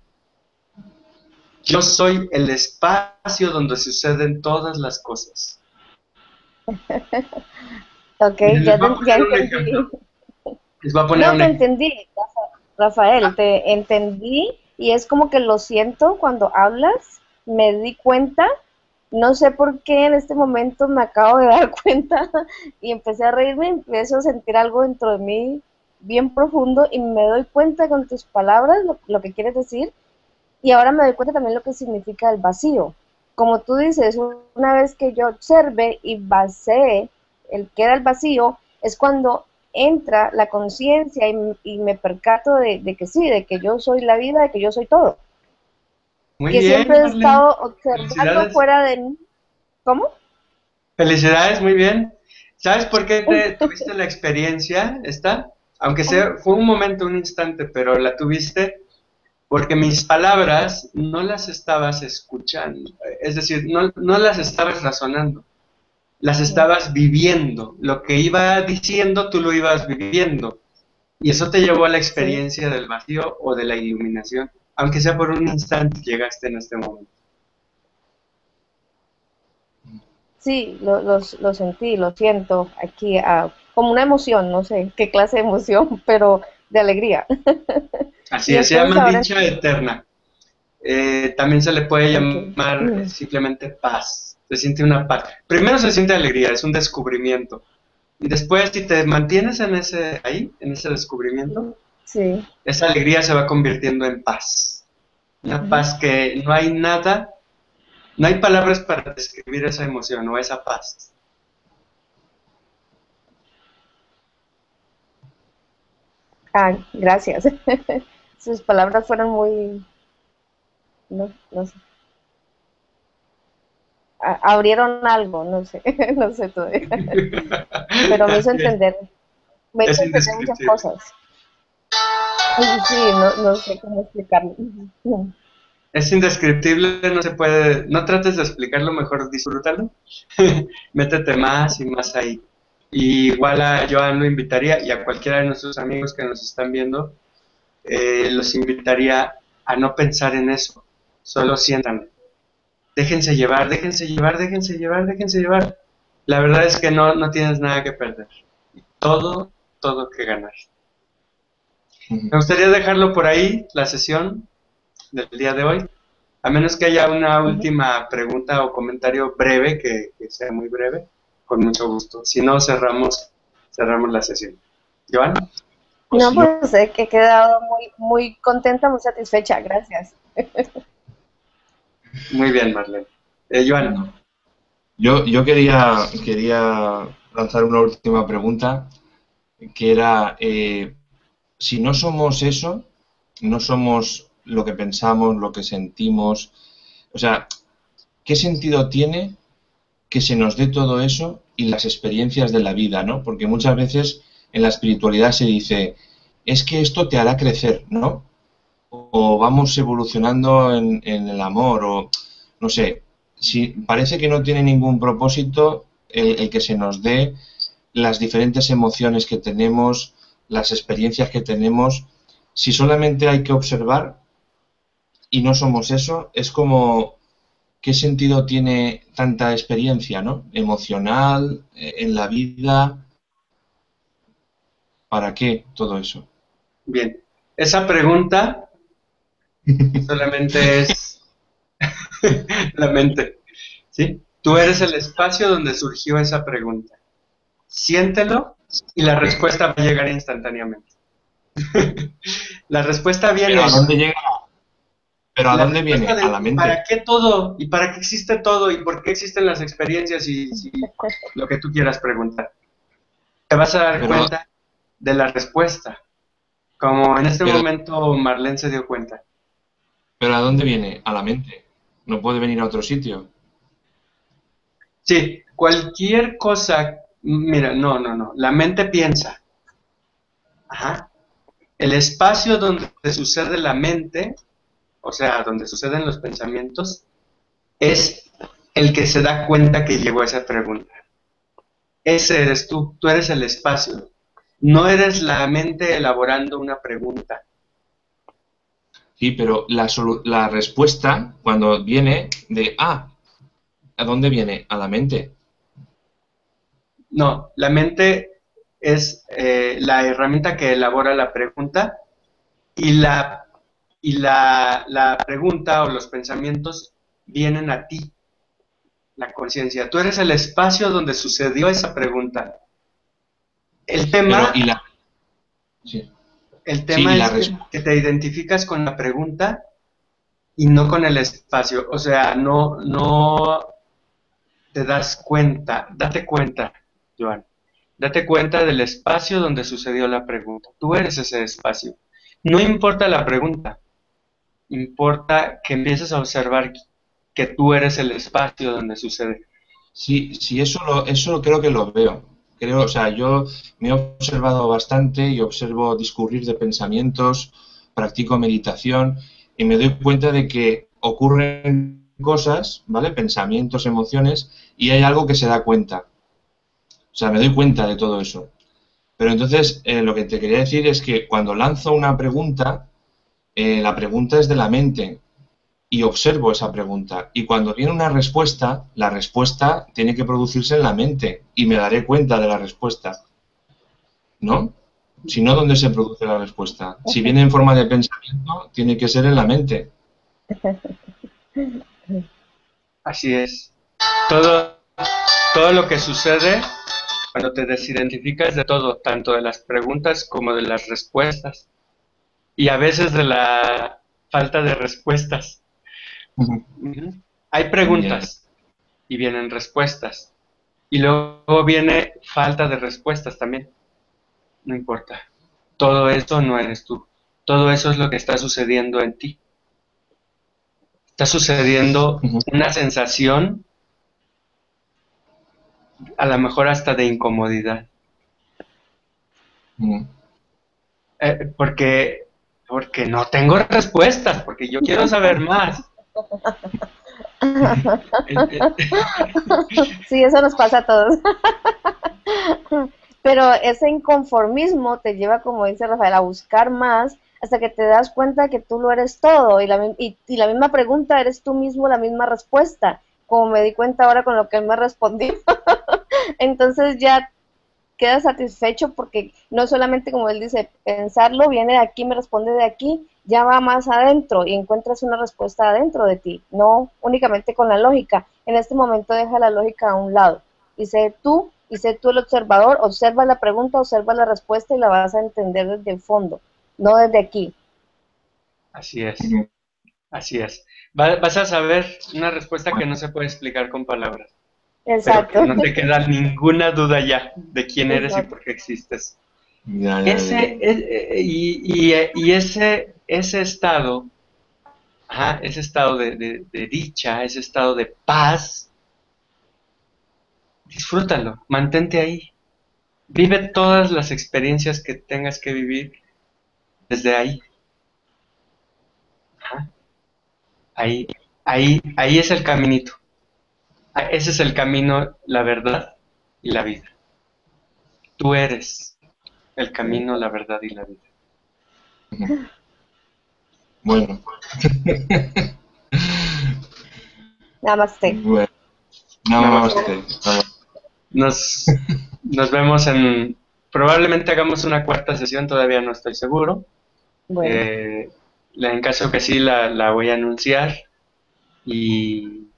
Yo soy el espacio donde suceden todas las cosas. Ok, ya entendí. Les voy a poner no, te entendí, Rafael, te entendí y es como que lo siento cuando hablas, me di cuenta No sé por qué en este momento me acabo de dar cuenta y empecé a reírme, empiezo a sentir algo dentro de mí bien profundo y me doy cuenta con tus palabras lo que quieres decir y ahora me doy cuenta también lo que significa el vacío. Como tú dices, una vez que yo observe y basee el que era el vacío, es cuando entra la conciencia y me percato de que sí, de que yo soy la vida, de que yo soy todo. Muy Que bien, siempre he Marlene. estado observando Felicidades. fuera de mí. ¿Cómo? Felicidades, muy bien. ¿Sabes por qué te tuviste la experiencia esta? Aunque sea, fue un momento, un instante, pero la tuviste porque mis palabras no las estabas escuchando. Es decir, no las estabas razonando, las estabas viviendo. Lo que iba diciendo, tú lo ibas viviendo. Y eso te llevó a la Sí, experiencia del vacío o de la iluminación. Aunque sea por un instante, llegaste en este momento. sí, lo sentí, lo siento aquí, como una emoción, no sé qué clase de emoción, pero de alegría. Así Y es, se entonces llama ahora, dicha eterna. También se le puede ok. llamar simplemente paz. Se siente una paz. Primero se siente alegría, es un descubrimiento. Y después, si te mantienes en en ese descubrimiento, Sí. esa alegría se va convirtiendo en paz. Una Ujú. paz que no hay nada, no hay palabras para describir esa emoción o esa paz. Ah, gracias. Sus palabras fueron muy, no sé, abrieron algo, no sé, no sé todavía, pero Así me es hizo entender muchas indescriptible. cosas. Sí, sí, no sé cómo explicarlo. Ujú. Es indescriptible, no se puede, no trates de explicarlo, mejor disfrútalo. Métete más y más ahí. Y igual a Joan lo invitaría y a cualquiera de nuestros amigos que nos están viendo, los invitaría a no pensar en eso, solo sientan. Déjense llevar, déjense llevar, déjense llevar, déjense llevar. La verdad es que no tienes nada que perder. Todo, todo que ganar. Me gustaría dejarlo por ahí, la sesión del día de hoy. A menos que haya una Ujú. última pregunta o comentario breve, que sea muy breve, con mucho gusto. Si no, cerramos la sesión. Joan, No, Pues yo, pues he quedado muy, muy contenta, muy satisfecha, gracias. muy bien, Marlene. Joan, yo quería lanzar una última pregunta, que era, si no somos eso, no somos lo que pensamos, lo que sentimos, o sea, ¿qué sentido tiene que se nos dé todo eso y las experiencias de la vida, ¿no? Porque muchas veces en la espiritualidad se dice, es que esto te hará crecer, ¿no? O vamos evolucionando en el amor, o no sé, si parece que no tiene ningún propósito el que se nos dé las diferentes emociones que tenemos, las experiencias que tenemos, si solamente hay que observar y no somos eso, es como, ¿qué sentido tiene tanta experiencia, ¿no? Emocional, en la vida? ¿Para qué todo eso? bien. Esa pregunta solamente es la mente, ¿sí? Tú eres el espacio donde surgió esa pregunta. Siéntelo y la respuesta va a llegar instantáneamente. La respuesta Pero ¿a viene. dónde llega? ¿Pero a La dónde respuesta viene? A de la ¿y para mente. qué todo? ¿Y para qué existe todo? ¿Y por qué existen las experiencias? Lo que tú quieras preguntar. Te vas a dar Pero, cuenta de la respuesta, como en este pero, momento Marlene se dio cuenta. pero ¿a dónde viene? A la mente. No puede venir a otro sitio. Sí, cualquier cosa, mira, no, la mente piensa. Ajá. El espacio donde sucede la mente, o sea, donde suceden los pensamientos, es el que se da cuenta que llegó a esa pregunta. Ese eres tú eres el espacio. No eres la mente elaborando una pregunta. Sí, pero la respuesta, cuando viene de, ¿a dónde viene? A la mente. No, la mente es la herramienta que elabora la pregunta y la pregunta o los pensamientos vienen a ti. la conciencia. Tú eres el espacio donde sucedió esa pregunta. El tema, Pero, sí. el Sí, tema es que te identificas con la pregunta y no con el espacio. O sea, no te das cuenta, date cuenta, Joan, date cuenta del espacio donde sucedió la pregunta. Tú eres ese espacio. No importa la pregunta, importa que empieces a observar que tú eres el espacio donde sucede. Sí, sí, eso creo que lo veo. Creo, o sea, yo me he observado bastante y observo discurrir de pensamientos, practico meditación y me doy cuenta de que ocurren cosas, ¿vale? Pensamientos, emociones, y hay algo que se da cuenta. O sea, me doy cuenta de todo eso. Pero entonces, lo que te quería decir es que cuando lanzo una pregunta, la pregunta es de la mente y observo esa pregunta. Y cuando viene una respuesta, la respuesta tiene que producirse en la mente y me daré cuenta de la respuesta, ¿no? Si no, ¿dónde se produce la respuesta? Si viene en forma de pensamiento, tiene que ser en la mente. Así es. Todo, todo lo que sucede cuando te desidentificas de todo, tanto de las preguntas como de las respuestas, y a veces de la falta de respuestas. Ujú. Hay Ya. preguntas y vienen respuestas, y luego viene falta de respuestas también. No importa. Todo eso no eres tú. Todo eso es lo que está sucediendo en ti. Está sucediendo una sensación, a lo mejor hasta de incomodidad. Porque, porque no tengo respuestas, porque yo quiero saber más. Sí, eso nos pasa a todos. Pero ese inconformismo te lleva, como dice Rafael, a buscar más hasta que te das cuenta que tú lo eres todo y la misma pregunta eres tú mismo, la misma respuesta, como me di cuenta ahora con lo que él me respondió. Entonces ya queda satisfecho porque no solamente, como él dice, pensarlo viene de aquí, me responde de aquí, ya va más adentro y encuentras una respuesta adentro de ti, no únicamente con la lógica. En este momento deja la lógica a un lado y sé tú el observador, observa la pregunta, observa la respuesta y la vas a entender desde el fondo, no desde aquí. Así es, así es. Vas a saber una respuesta que no se puede explicar con palabras, pero que Exacto, no te queda ninguna duda ya de quién eres y exacto. por qué existes. Ya, ya, ya, Ese, ya. y ese estado, ajá, ese estado de dicha, ese estado de paz, disfrútalo, mantente ahí. Vive todas las experiencias que tengas que vivir desde ahí. Ajá. Ahí es el caminito. Ese es el camino, la verdad y la vida. Tú eres el camino, la verdad y la vida. Bueno, Namaste. bueno, Namaste. namaste. Nos, nos vemos en... Probablemente hagamos una cuarta sesión, todavía no estoy seguro. Bueno, Eh, en caso que sí, la voy a anunciar y,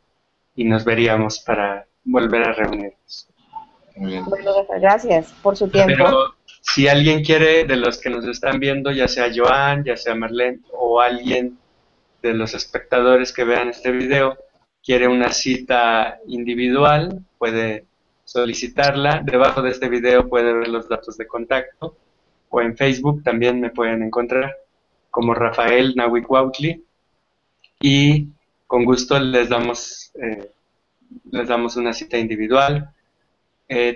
y nos veríamos para volver a reunirnos. Muy bien. bueno, gracias por su tiempo. Pero si alguien quiere, de los que nos están viendo, ya sea Joan, ya sea Marlene o alguien de los espectadores que vean este video, quiere una cita individual, puede solicitarla. Debajo de este video puede ver los datos de contacto o en Facebook también me pueden encontrar como Rafael Nahuicuautli y con gusto les damos una cita individual.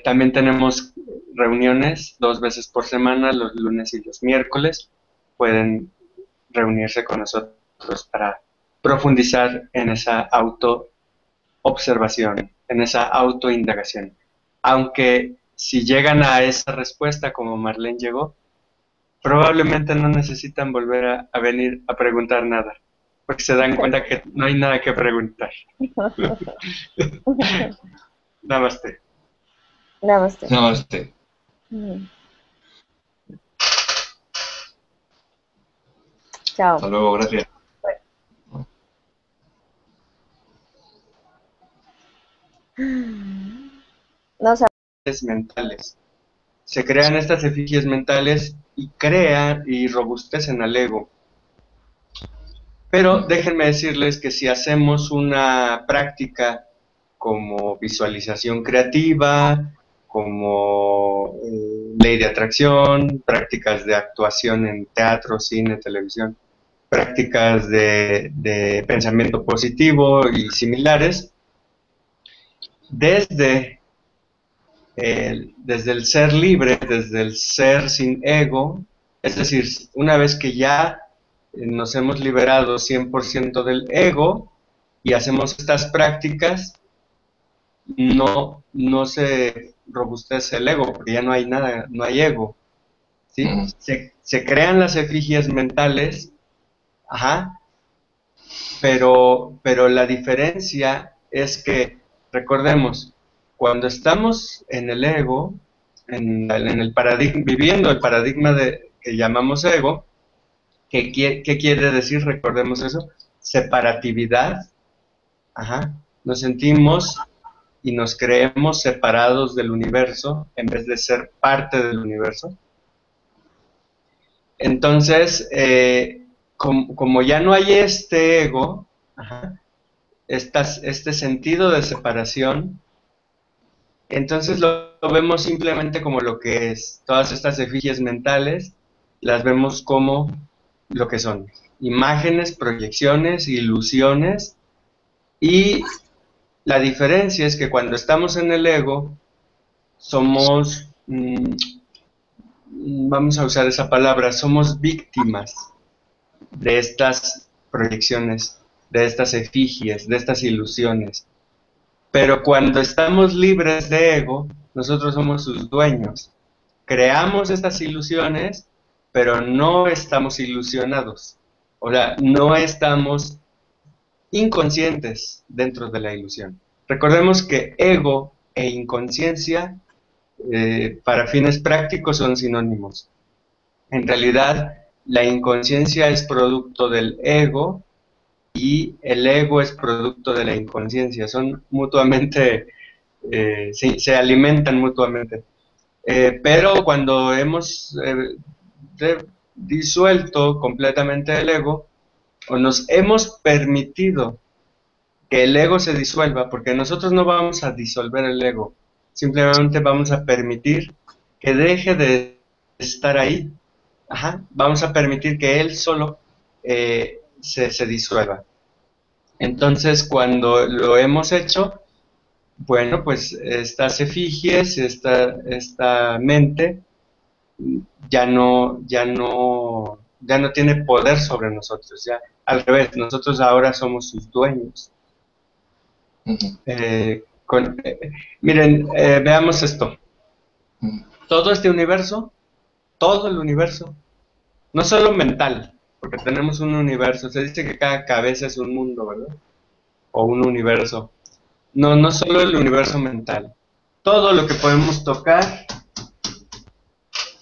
También tenemos reuniones 2 veces por semana, los lunes y los miércoles. Pueden reunirse con nosotros para profundizar en esa autoobservación, en esa autoindagación. Aunque si llegan a esa respuesta como Marlene llegó, probablemente no necesitan volver a venir a preguntar nada, porque se dan cuenta que no hay nada que preguntar. Namaste. Namaste. Namaste. Mm. Chao. Hasta luego, gracias. No sé. Mentales. Se crean estas efigies mentales y crean y robustecen al ego. Pero déjenme decirles que si hacemos una práctica como visualización creativa, como ley de atracción, prácticas de actuación en teatro, cine, televisión, prácticas de pensamiento positivo y similares, desde desde el ser libre, desde el ser sin ego, es decir, una vez que ya nos hemos liberado 100% del ego y hacemos estas prácticas, no se robustece el ego, porque ya no hay nada, no hay ego, ¿sí? Se crean las efigies mentales, ajá, pero la diferencia es que, recordemos, cuando estamos en el ego, en el paradigma, viviendo el paradigma que llamamos ego, ¿qué quiere decir? Recordemos eso, separatividad, ajá, nos sentimos y nos creemos separados del universo en vez de ser parte del universo. Entonces, como ya no hay este ego, ajá, este sentido de separación, entonces lo vemos simplemente como lo que es. Todas estas efigies mentales las vemos como lo que son: imágenes, proyecciones, ilusiones, y la diferencia es que cuando estamos en el ego somos, vamos a usar esa palabra, somos víctimas de estas proyecciones, de estas efigies, de estas ilusiones. Pero cuando estamos libres de ego, nosotros somos sus dueños. Creamos estas ilusiones, pero no estamos ilusionados. O sea, no estamos inconscientes dentro de la ilusión. Recordemos que ego e inconsciencia, para fines prácticos, son sinónimos. En realidad, la inconsciencia es producto del ego y el ego es producto de la inconsciencia. Son mutuamente, sí, se alimentan mutuamente. Pero cuando hemos disuelto completamente el ego, o nos hemos permitido que el ego se disuelva, porque nosotros no vamos a disolver el ego, simplemente vamos a permitir que deje de estar ahí. Ajá, vamos a permitir que él solo se disuelva. Entonces, cuando lo hemos hecho, bueno, pues estas efigies, esta mente, ya no tiene poder sobre nosotros, ya al revés, nosotros ahora somos sus dueños. Miren, veamos esto. Todo este universo, todo el universo, no solo mental, porque tenemos un universo, se dice que cada cabeza es un mundo, ¿verdad? O un universo. No solo el universo mental. Todo lo que podemos tocar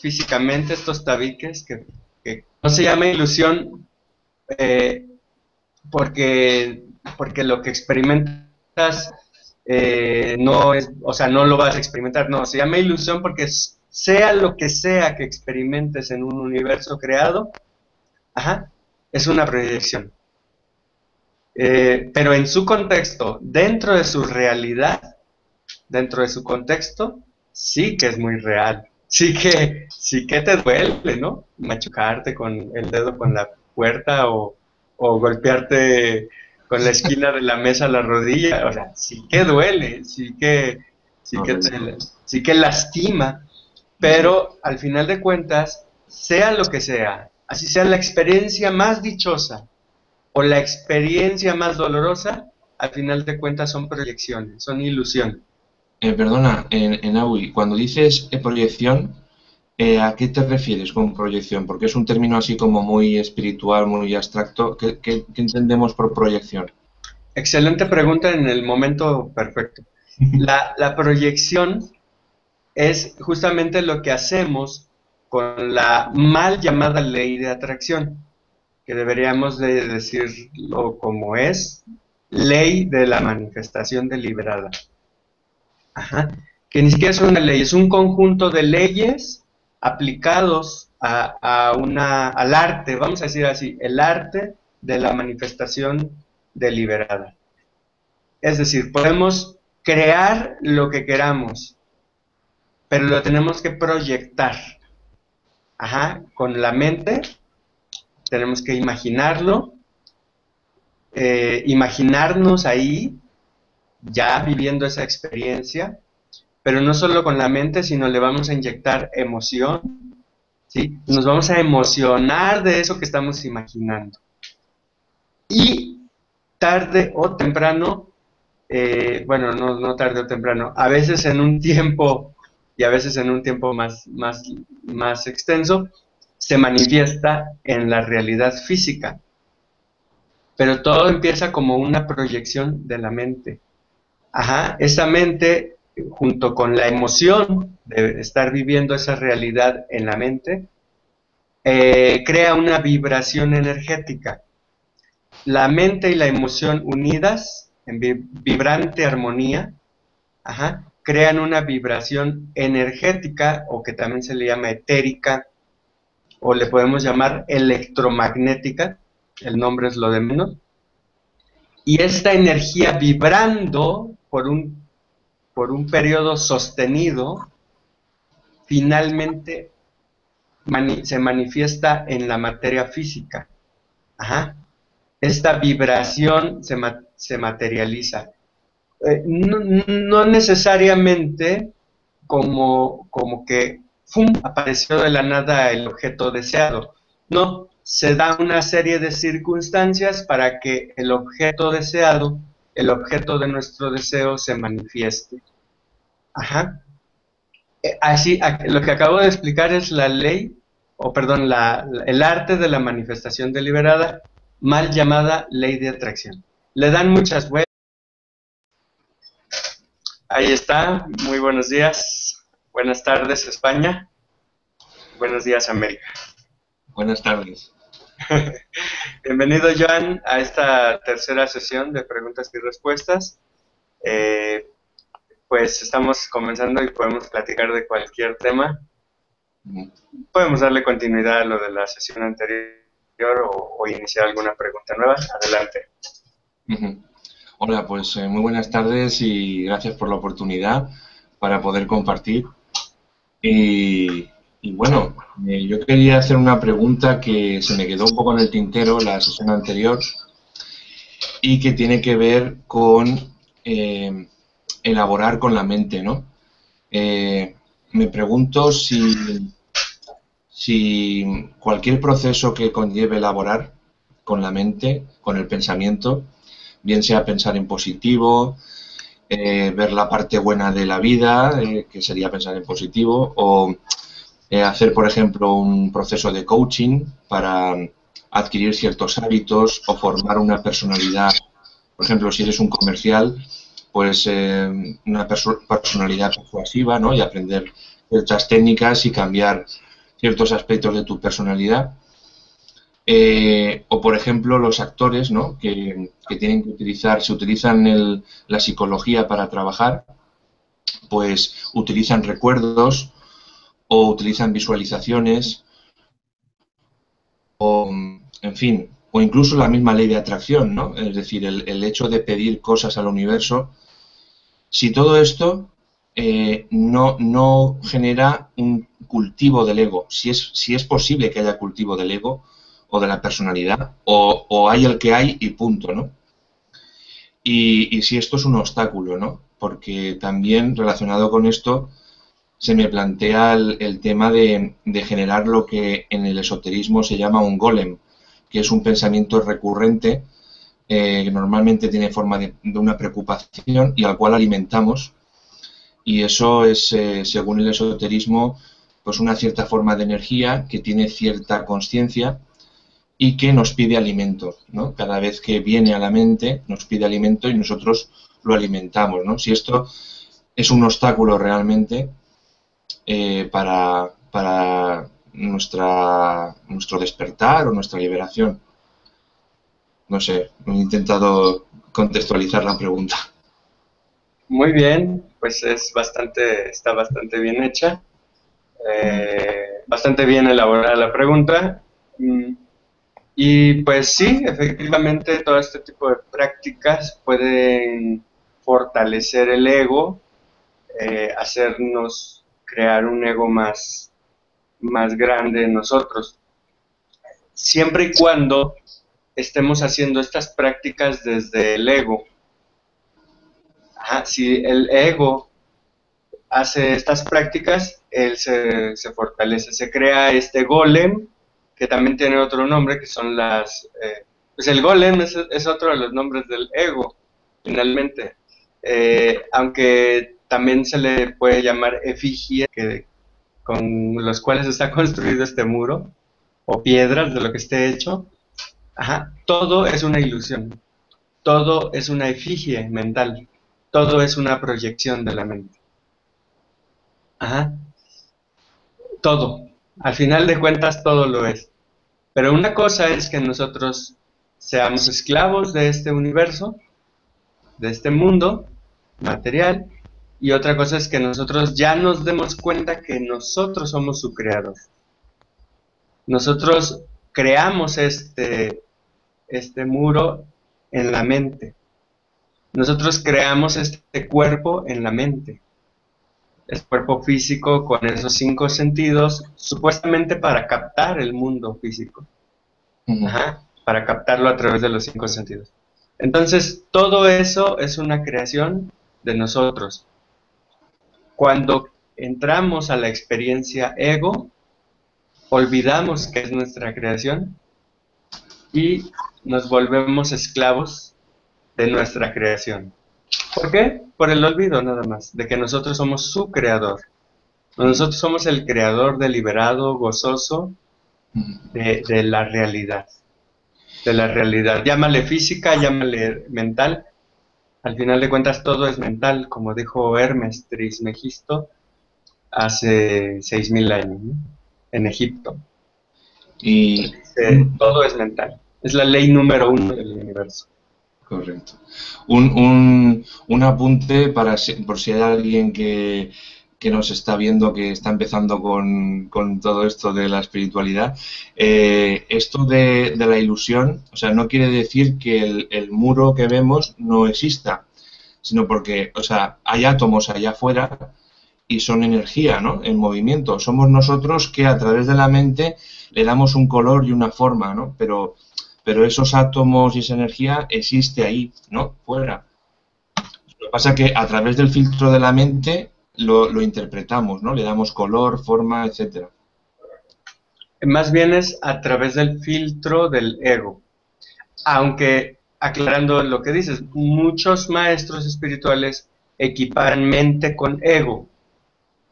físicamente, estos tabiques, que no se llama ilusión, porque lo que experimentas no es, o sea, no lo vas a experimentar, no, se llama ilusión porque sea lo que sea que experimentes en un universo creado, ajá, es una proyección. Pero en su contexto, dentro de su realidad, dentro de su contexto, sí que es muy real. Sí que te duele, ¿no? Machucarte con el dedo con la puerta o golpearte con la esquina de la mesa la rodilla. O sea, sí que duele, sí que lastima. Pero al final de cuentas, sea lo que sea, así sea la experiencia más dichosa o la experiencia más dolorosa, al final de cuentas son proyecciones, son ilusión. Perdona, en AUI, cuando dices proyección, ¿a qué te refieres con proyección? Porque es un término así como muy espiritual, muy abstracto. ¿Qué entendemos por proyección? Excelente pregunta en el momento perfecto. La proyección es justamente lo que hacemos con la mal llamada ley de atracción, que deberíamos de decirlo como es, ley de la manifestación deliberada. Ajá. Que ni siquiera es una ley, es un conjunto de leyes aplicados al arte, vamos a decir así, el arte de la manifestación deliberada. Es decir, podemos crear lo que queramos, pero lo tenemos que proyectar. Ajá, con la mente tenemos que imaginarlo, imaginarnos ahí, ya viviendo esa experiencia, pero no solo con la mente, sino le vamos a inyectar emoción, ¿sí? Nos vamos a emocionar de eso que estamos imaginando. Y tarde o temprano, bueno, no tarde o temprano, a veces en un tiempo y a veces en un tiempo más extenso, se manifiesta en la realidad física. Pero todo empieza como una proyección de la mente. Ajá, esa mente, junto con la emoción de estar viviendo esa realidad en la mente, crea una vibración energética. La mente y la emoción unidas en vibrante armonía, ajá, crean una vibración energética, o que también se le llama etérica, o le podemos llamar electromagnética, el nombre es lo de menos, y esta energía vibrando por un periodo sostenido, finalmente se manifiesta en la materia física. Ajá. Esta vibración se materializa. No necesariamente como que ¡fum!, apareció de la nada el objeto deseado. No, se da una serie de circunstancias para que el objeto deseado, el objeto de nuestro deseo, se manifieste. Ajá. Así, lo que acabo de explicar es la ley, o perdón, el arte de la manifestación deliberada, mal llamada ley de atracción. Le dan muchas vueltas. Ahí está, muy buenos días, buenas tardes España, buenos días América. Buenas tardes. Bienvenido Joan a esta tercera sesión de preguntas y respuestas. Pues estamos comenzando y podemos platicar de cualquier tema. Podemos darle continuidad a lo de la sesión anterior o iniciar alguna pregunta nueva. Adelante. Hola, pues muy buenas tardes y gracias por la oportunidad para poder compartir. Y bueno, yo quería hacer una pregunta que se me quedó un poco en el tintero la sesión anterior y que tiene que ver con elaborar con la mente, ¿no? Me pregunto si cualquier proceso que conlleve elaborar con la mente, con el pensamiento, bien sea pensar en positivo, ver la parte buena de la vida, que sería pensar en positivo, o hacer, por ejemplo, un proceso de coaching para adquirir ciertos hábitos o formar una personalidad. Por ejemplo, si eres un comercial, pues una personalidad persuasiva, ¿no? Y aprender ciertas técnicas y cambiar ciertos aspectos de tu personalidad. O por ejemplo los actores, ¿no? que tienen que utilizar, se utilizan la psicología para trabajar, pues utilizan recuerdos o utilizan visualizaciones o, en fin, o incluso la misma ley de atracción, ¿no? Es decir, el hecho de pedir cosas al universo. Si todo esto no genera un cultivo del ego, si es posible que haya cultivo del ego o de la personalidad, o hay el que hay y punto, ¿no? Y si esto es un obstáculo, ¿no? Porque también relacionado con esto se me plantea el tema de generar lo que en el esoterismo se llama un golem, que es un pensamiento recurrente que normalmente tiene forma de una preocupación y al cual alimentamos, y eso es, según el esoterismo, pues una cierta forma de energía que tiene cierta conciencia y que nos pide alimento, ¿no? Cada vez que viene a la mente nos pide alimento y nosotros lo alimentamos, ¿no? Si esto es un obstáculo realmente para nuestro despertar o nuestra liberación. No sé, he intentado contextualizar la pregunta. Muy bien, pues está bastante bien hecha, bastante bien elaborada la pregunta. Y pues sí, efectivamente todo este tipo de prácticas pueden fortalecer el ego, hacernos crear un ego más grande en nosotros, siempre y cuando estemos haciendo estas prácticas desde el ego. Ajá, si el ego hace estas prácticas, él se fortalece, se crea este golem, que también tiene otro nombre, que son pues el golem es otro de los nombres del ego, finalmente. Aunque también se le puede llamar efigie, con los cuales está construido este muro, o piedras de lo que esté hecho. Ajá, todo es una ilusión, todo es una efigie mental, todo es una proyección de la mente. Ajá, todo. Al final de cuentas todo lo es. Pero una cosa es que nosotros seamos esclavos de este universo, de este mundo material, y otra cosa es que nosotros ya nos demos cuenta que nosotros somos su creador. Nosotros creamos este muro en la mente. Nosotros creamos este cuerpo en la mente. El cuerpo físico con esos 5 sentidos, supuestamente para captar el mundo físico. Ajá, para captarlo a través de los 5 sentidos. Entonces, todo eso es una creación de nosotros. Cuando entramos a la experiencia ego, olvidamos que es nuestra creación y nos volvemos esclavos de nuestra creación. ¿Por qué? Por el olvido nada más, de que nosotros somos su creador. Nosotros somos el creador deliberado, gozoso de la realidad. De la realidad. Llámale física, llámale mental. Al final de cuentas todo es mental, como dijo Hermes Trismegisto hace 6000 años, ¿no? En Egipto. Y Todo es mental. Es la ley número 1 del universo. correcto. Un apunte por si hay alguien que nos está viendo, que está empezando con todo esto de la espiritualidad. Esto de la ilusión, o sea, no quiere decir que el muro que vemos no exista, sino porque, o sea, hay átomos allá afuera y son energía, ¿no? En movimiento. Somos nosotros que a través de la mente le damos un color y una forma, ¿no? Pero esos átomos y esa energía existe ahí, ¿no? Fuera. Lo que pasa es que a través del filtro de la mente lo interpretamos, ¿no? Le damos color, forma, etcétera. Más bien es a través del filtro del ego. Aunque, aclarando lo que dices, muchos maestros espirituales equiparan mente con ego.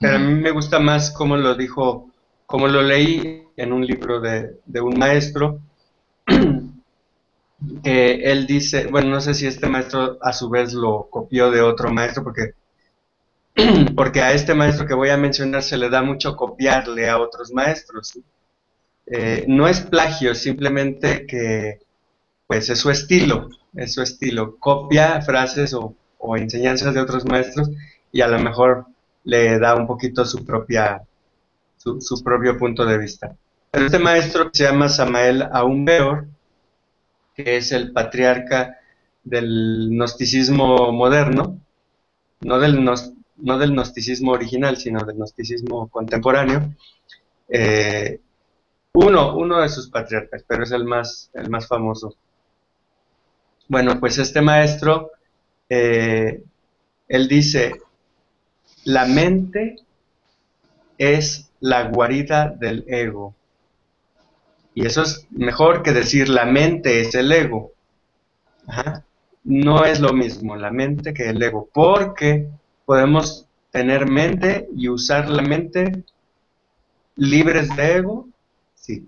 Pero a mí me gusta más cómo lo dijo, como lo leí en un libro de un maestro, que él dice, bueno, no sé si este maestro a su vez lo copió de otro maestro, porque a este maestro que voy a mencionar se le da mucho copiarle a otros maestros. No es plagio, simplemente que pues es su estilo, copia frases o enseñanzas de otros maestros y a lo mejor le da un poquito su propio punto de vista. Pero este maestro se llama Samael Aun Weor, que es el patriarca del gnosticismo moderno, no del gnosticismo original, sino del gnosticismo contemporáneo. Uno de sus patriarcas, pero es el más famoso. Bueno, pues este maestro, él dice, la mente es la guarida del ego. Y eso es mejor que decir la mente es el ego. Ajá. No es lo mismo la mente que el ego, porque podemos tener mente y usar la mente libres de ego, sí.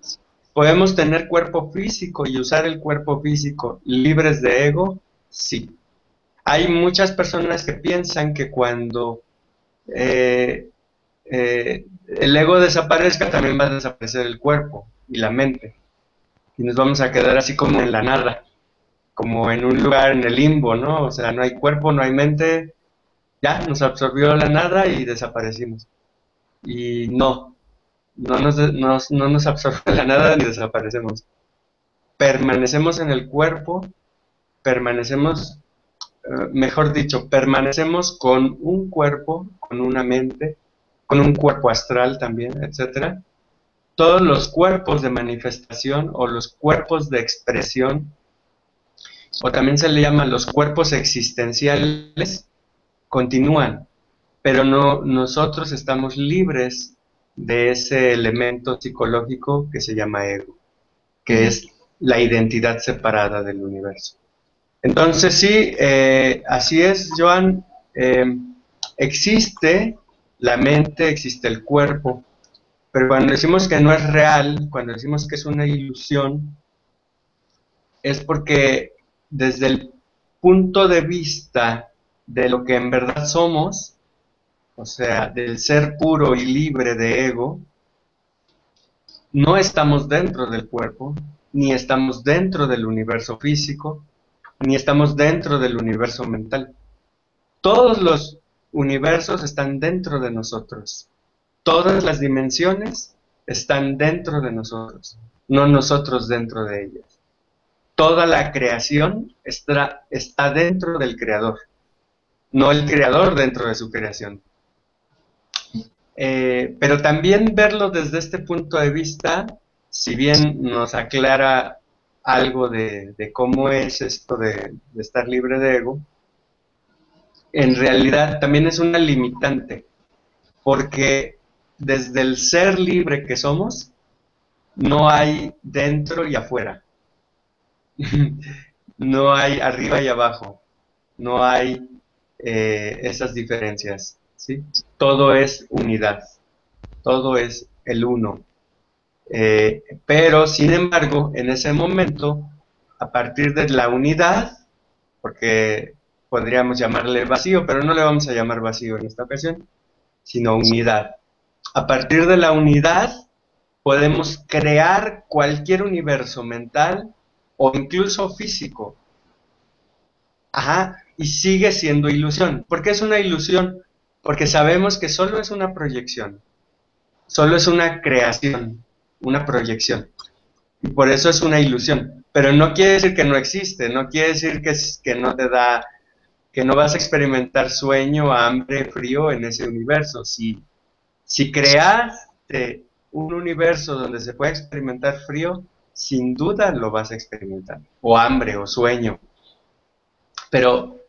¿Podemos tener cuerpo físico y usar el cuerpo físico libres de ego? Sí. Hay muchas personas que piensan que cuando el ego desaparezca, también va a desaparecer el cuerpo y la mente. Y nos vamos a quedar así como en la nada, como en un lugar en el limbo, ¿no? O sea, no hay cuerpo, no hay mente, ya nos absorbió la nada y desaparecimos. Y no nos absorbe la nada ni desaparecemos. Permanecemos en el cuerpo, permanecemos, mejor dicho, permanecemos con un cuerpo, con una mente, con un cuerpo astral también, etcétera. Todos los cuerpos de manifestación o los cuerpos de expresión, o también se le llaman los cuerpos existenciales, continúan, pero no, nosotros estamos libres de ese elemento psicológico que se llama ego, que es la identidad separada del universo. Entonces sí, así es, Joan, existe la mente, existe el cuerpo, pero cuando decimos que no es real, cuando decimos que es una ilusión, es porque desde el punto de vista de lo que en verdad somos, o sea, del ser puro y libre de ego, no estamos dentro del cuerpo, ni estamos dentro del universo físico, ni estamos dentro del universo mental. Todos los universos están dentro de nosotros. Todas las dimensiones están dentro de nosotros, no nosotros dentro de ellas. Toda la creación está dentro del creador, no el creador dentro de su creación. Pero también verlo desde este punto de vista, si bien nos aclara algo de cómo es esto de estar libre de ego, en realidad también es una limitante, porque desde el ser libre que somos, no hay dentro y afuera, no hay arriba y abajo, no hay esas diferencias, ¿sí? Todo es unidad, todo es el uno. Pero, sin embargo, en ese momento, a partir de la unidad, porque podríamos llamarle vacío, pero no le vamos a llamar vacío en esta ocasión, sino unidad. A partir de la unidad, podemos crear cualquier universo mental o incluso físico. Ajá, y sigue siendo ilusión. ¿Por qué es una ilusión? Porque sabemos que solo es una proyección, solo es una creación, una proyección. Y por eso es una ilusión. Pero no quiere decir que no existe, no quiere decir que no te da, que no vas a experimentar sueño, hambre, frío en ese universo. Si creaste un universo donde se puede experimentar frío, sin duda lo vas a experimentar, o hambre, o sueño. Pero